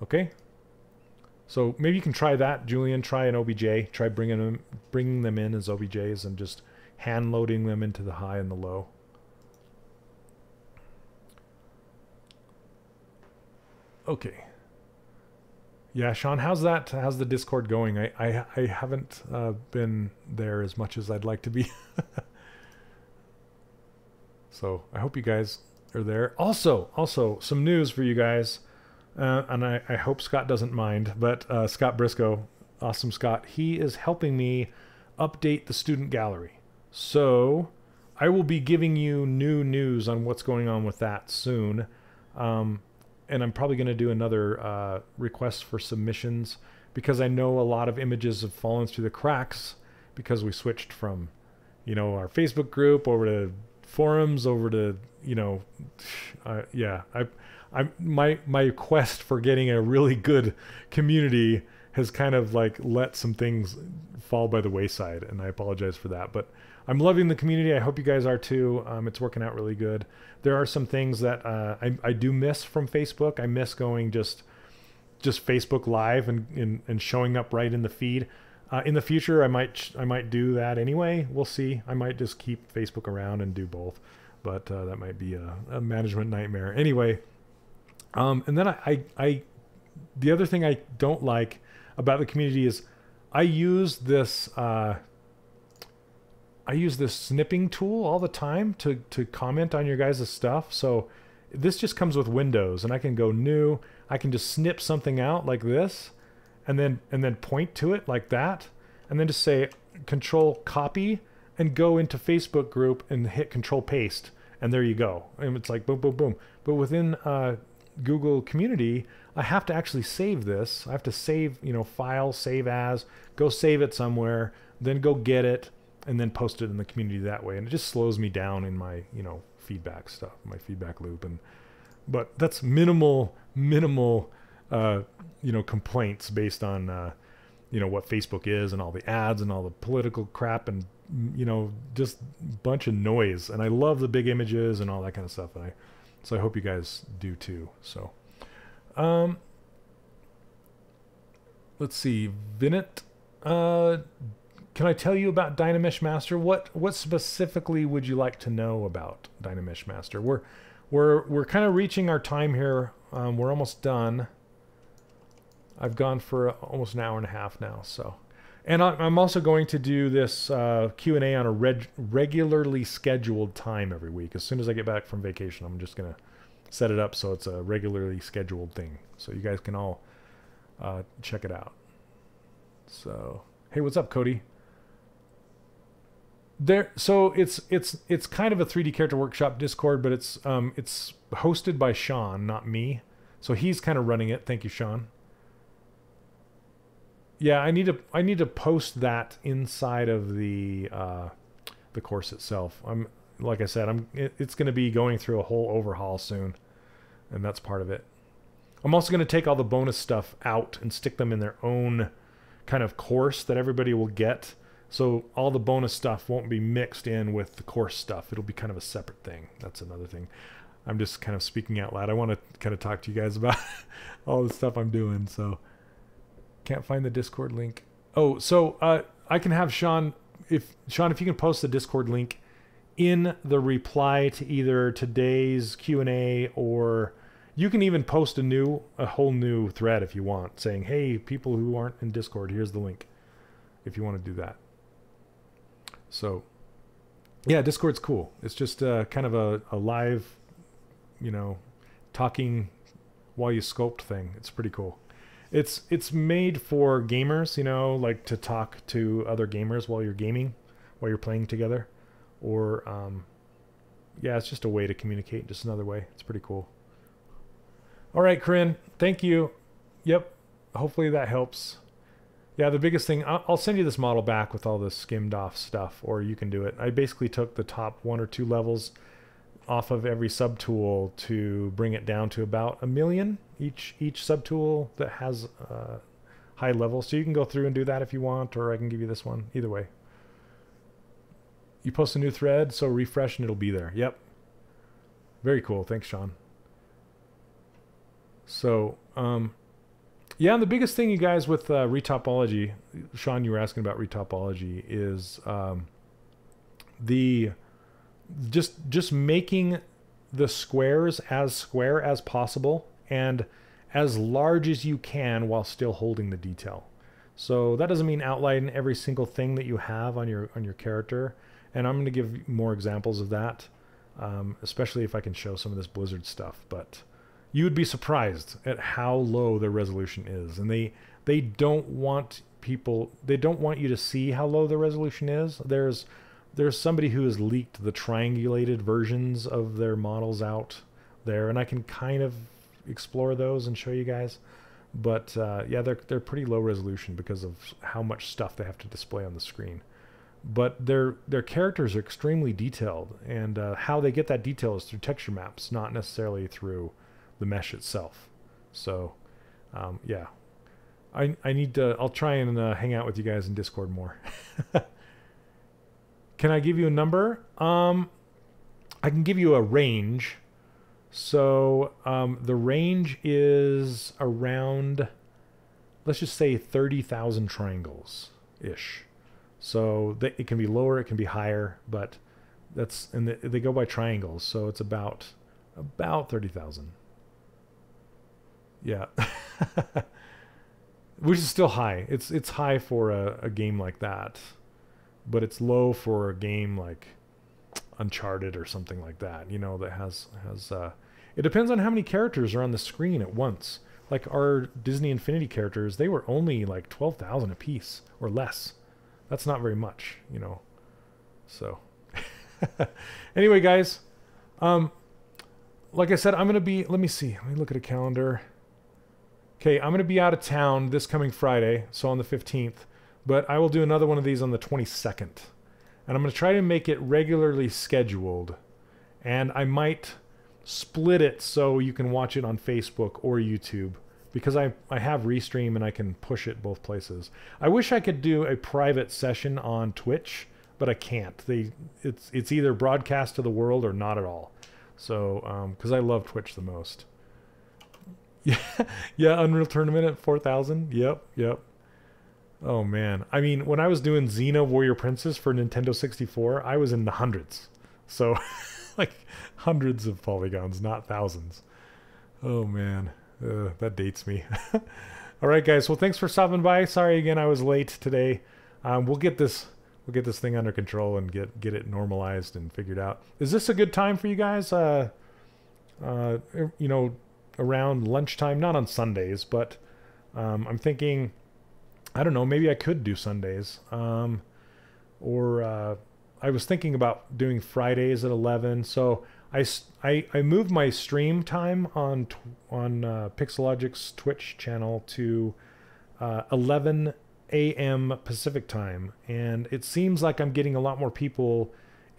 Okay? So maybe you can try that, Julian. Try an OBJ. Try bringing them in as OBJs and just hand loading them into the high and the low. Okay. Yeah, Sean, how's that? How's the Discord going? I haven't been there as much as I'd like to be. So I hope you guys are there. Also, some news for you guys. And I hope Scott doesn't mind, but Scott Briscoe, awesome Scott, he is helping me update the student gallery. So I will be giving you new news on what's going on with that soon. And I'm probably going to do another request for submissions, because I know a lot of images have fallen through the cracks because we switched from, our Facebook group over to forums, over to, yeah, my quest for getting a really good community has kind of like let some things fall by the wayside, and I apologize for that. But I'm loving the community. I hope you guys are too. It's working out really good. There are some things that I do miss from Facebook. I miss going just Facebook Live and showing up right in the feed. In the future, I might do that anyway. We'll see. I might just keep Facebook around and do both, but that might be a management nightmare. Anyway, and then I the other thing I don't like about the community is I use this snipping tool all the time to comment on your guys' stuff. So this just comes with Windows, and I can go new. I can just snip something out like this, and then point to it like that, and then just say Control Copy and go into Facebook group and hit Control Paste, and there you go. And it's like boom, boom, boom. But within Google Community, I have to actually save this. I have to save, file, save as, go save it somewhere, then go get it, and then post it in the community that way. And it just slows me down in my, feedback stuff, my feedback loop. But that's minimal, complaints based on, what Facebook is and all the ads and all the political crap and, just a bunch of noise. And I love the big images and all that kind of stuff. So I hope you guys do too. So, let's see, Vinit, can I tell you about Dynamesh Master? What specifically would you like to know about Dynamesh Master? We're kind of reaching our time here. We're almost done. I've gone for almost an hour and a half now. So, and I'm also going to do this Q&A on a regularly scheduled time every week. As soon as I get back from vacation, I'm just gonna set it up so it's a regularly scheduled thing, so you guys can all check it out. So, hey, what's up, Cody? So it's kind of a 3D Character Workshop Discord, but it's hosted by Sean, not me. So he's kind of running it. Thank you, Sean. Yeah, I need to post that inside of the course itself. Like I said, it's going to be going through a whole overhaul soon, and that's part of it. I'm also going to take all the bonus stuff out and stick them in their own kind of course that everybody will get. So all the bonus stuff won't be mixed in with the course stuff. It'll be kind of a separate thing. That's another thing. I'm just kind of speaking out loud. I want to kind of talk to you guys about all the stuff I'm doing. So can't find the Discord link. Oh, so I can have Sean, if you can post the Discord link in the reply to either today's Q&A, or you can even post a whole new thread if you want, saying, hey, people who aren't in Discord, here's the link, if you want to do that. So, yeah, Discord's cool. It's just kind of a live, talking while you sculpt thing. It's pretty cool. It's made for gamers, like to talk to other gamers while you're gaming, while you're playing together. Or, yeah, it's just a way to communicate, just another way. It's pretty cool. All right, Corinne, thank you. Yep, hopefully that helps. Yeah, the biggest thing, I'll send you this model back with all the skimmed off stuff, or you can do it. I basically took the top 1 or 2 levels off of every subtool to bring it down to about 1 million each subtool that has high levels. So you can go through and do that if you want, or I can give you this one. Either way. You post a new thread, so refresh and it'll be there. Yep. Very cool. Thanks, Sean. So, yeah, and the biggest thing, you guys, with retopology, Sean, you were asking about retopology, is just making the squares as square as possible and as large as you can while still holding the detail. So that doesn't mean outline every single thing that you have on your character, and I'm going to give more examples of that, especially if I can show some of this Blizzard stuff. But you would be surprised at how low their resolution is, and they don't want you to see how low the resolution is. There's somebody who has leaked the triangulated versions of their models out there, and I can kind of explore those and show you guys. But yeah, they're pretty low resolution because of how much stuff they have to display on the screen. But their characters are extremely detailed, and how they get that detail is through texture maps, not necessarily through the mesh itself. So yeah, I need to. I'll try and hang out with you guys in Discord more. Can I give you a number? I can give you a range. So the range is around, let's just say 30,000 triangles ish. So it can be lower, it can be higher, but that's, and they go by triangles, so it's about 30,000. Yeah. Which is still high. It's high for a game like that, but it's low for a game like Uncharted or something like that, you know, that has it depends on how many characters are on the screen at once. Like our Disney Infinity characters, they were only like 12,000 a piece or less. That's not very much, you know. So anyway, guys, like I said, I'm going to be, let me look at a calendar. Okay, I'm going to be out of town this coming Friday, so on the 15th, but I will do another one of these on the 22nd. And I'm going to try to make it regularly scheduled. And I might split it so you can watch it on Facebook or YouTube, because I have Restream and I can push it both places. I wish I could do a private session on Twitch, but I can't. It's either broadcast to the world or not at all. So, because I love Twitch the most. Yeah, yeah, Unreal Tournament at 4,000. Yep. Oh man, I mean, when I was doing Xena Warrior Princess for Nintendo 64, I was in the hundreds. So, like hundreds of polygons, not thousands. Oh man, that dates me. All right, guys. Well, thanks for stopping by. Sorry again, I was late today. We'll get this thing under control and get it normalized and figured out. Is this a good time for you guys? You know, around lunchtime, not on Sundays, but I'm thinking, I don't know, maybe I could do Sundays. Or I was thinking about doing Fridays at 11. So I moved my stream time on Pixelogic's Twitch channel to 11 a.m. Pacific time, and it seems like I'm getting a lot more people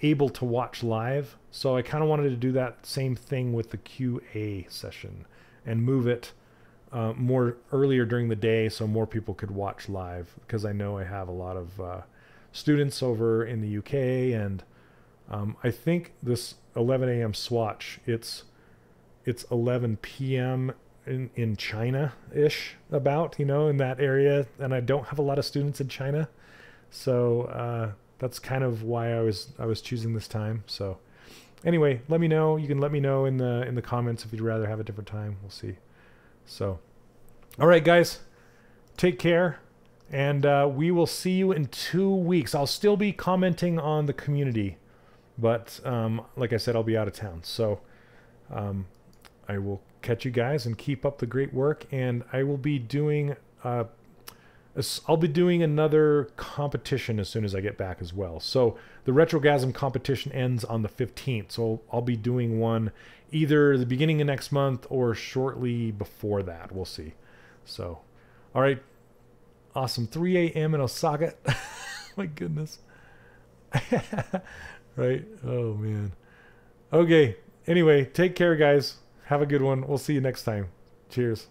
able to watch live. So I kind of wanted to do that same thing with the QA session and move it more earlier during the day so more people could watch live, because I know I have a lot of students over in the UK, and I think this 11 a.m. swatch, it's 11 p.m. in China-ish, about, you know, in that area, and I don't have a lot of students in China, so that's kind of why I was choosing this time. So anyway, let me know. You can let me know in the comments if you'd rather have a different time. We'll see. So, all right, guys, take care, and we will see you in 2 weeks. I'll still be commenting on the community, but like I said, I'll be out of town. So I will catch you guys, and keep up the great work. And I will be doing I'll be doing another competition as soon as I get back as well. So the Retrogasm competition ends on the 15th. So I'll be doing one either the beginning of next month or shortly before that. We'll see. So, all right. Awesome. 3 a.m. in Osaka. My goodness. Right. Oh, man. Okay. Anyway, take care, guys. Have a good one. We'll see you next time. Cheers.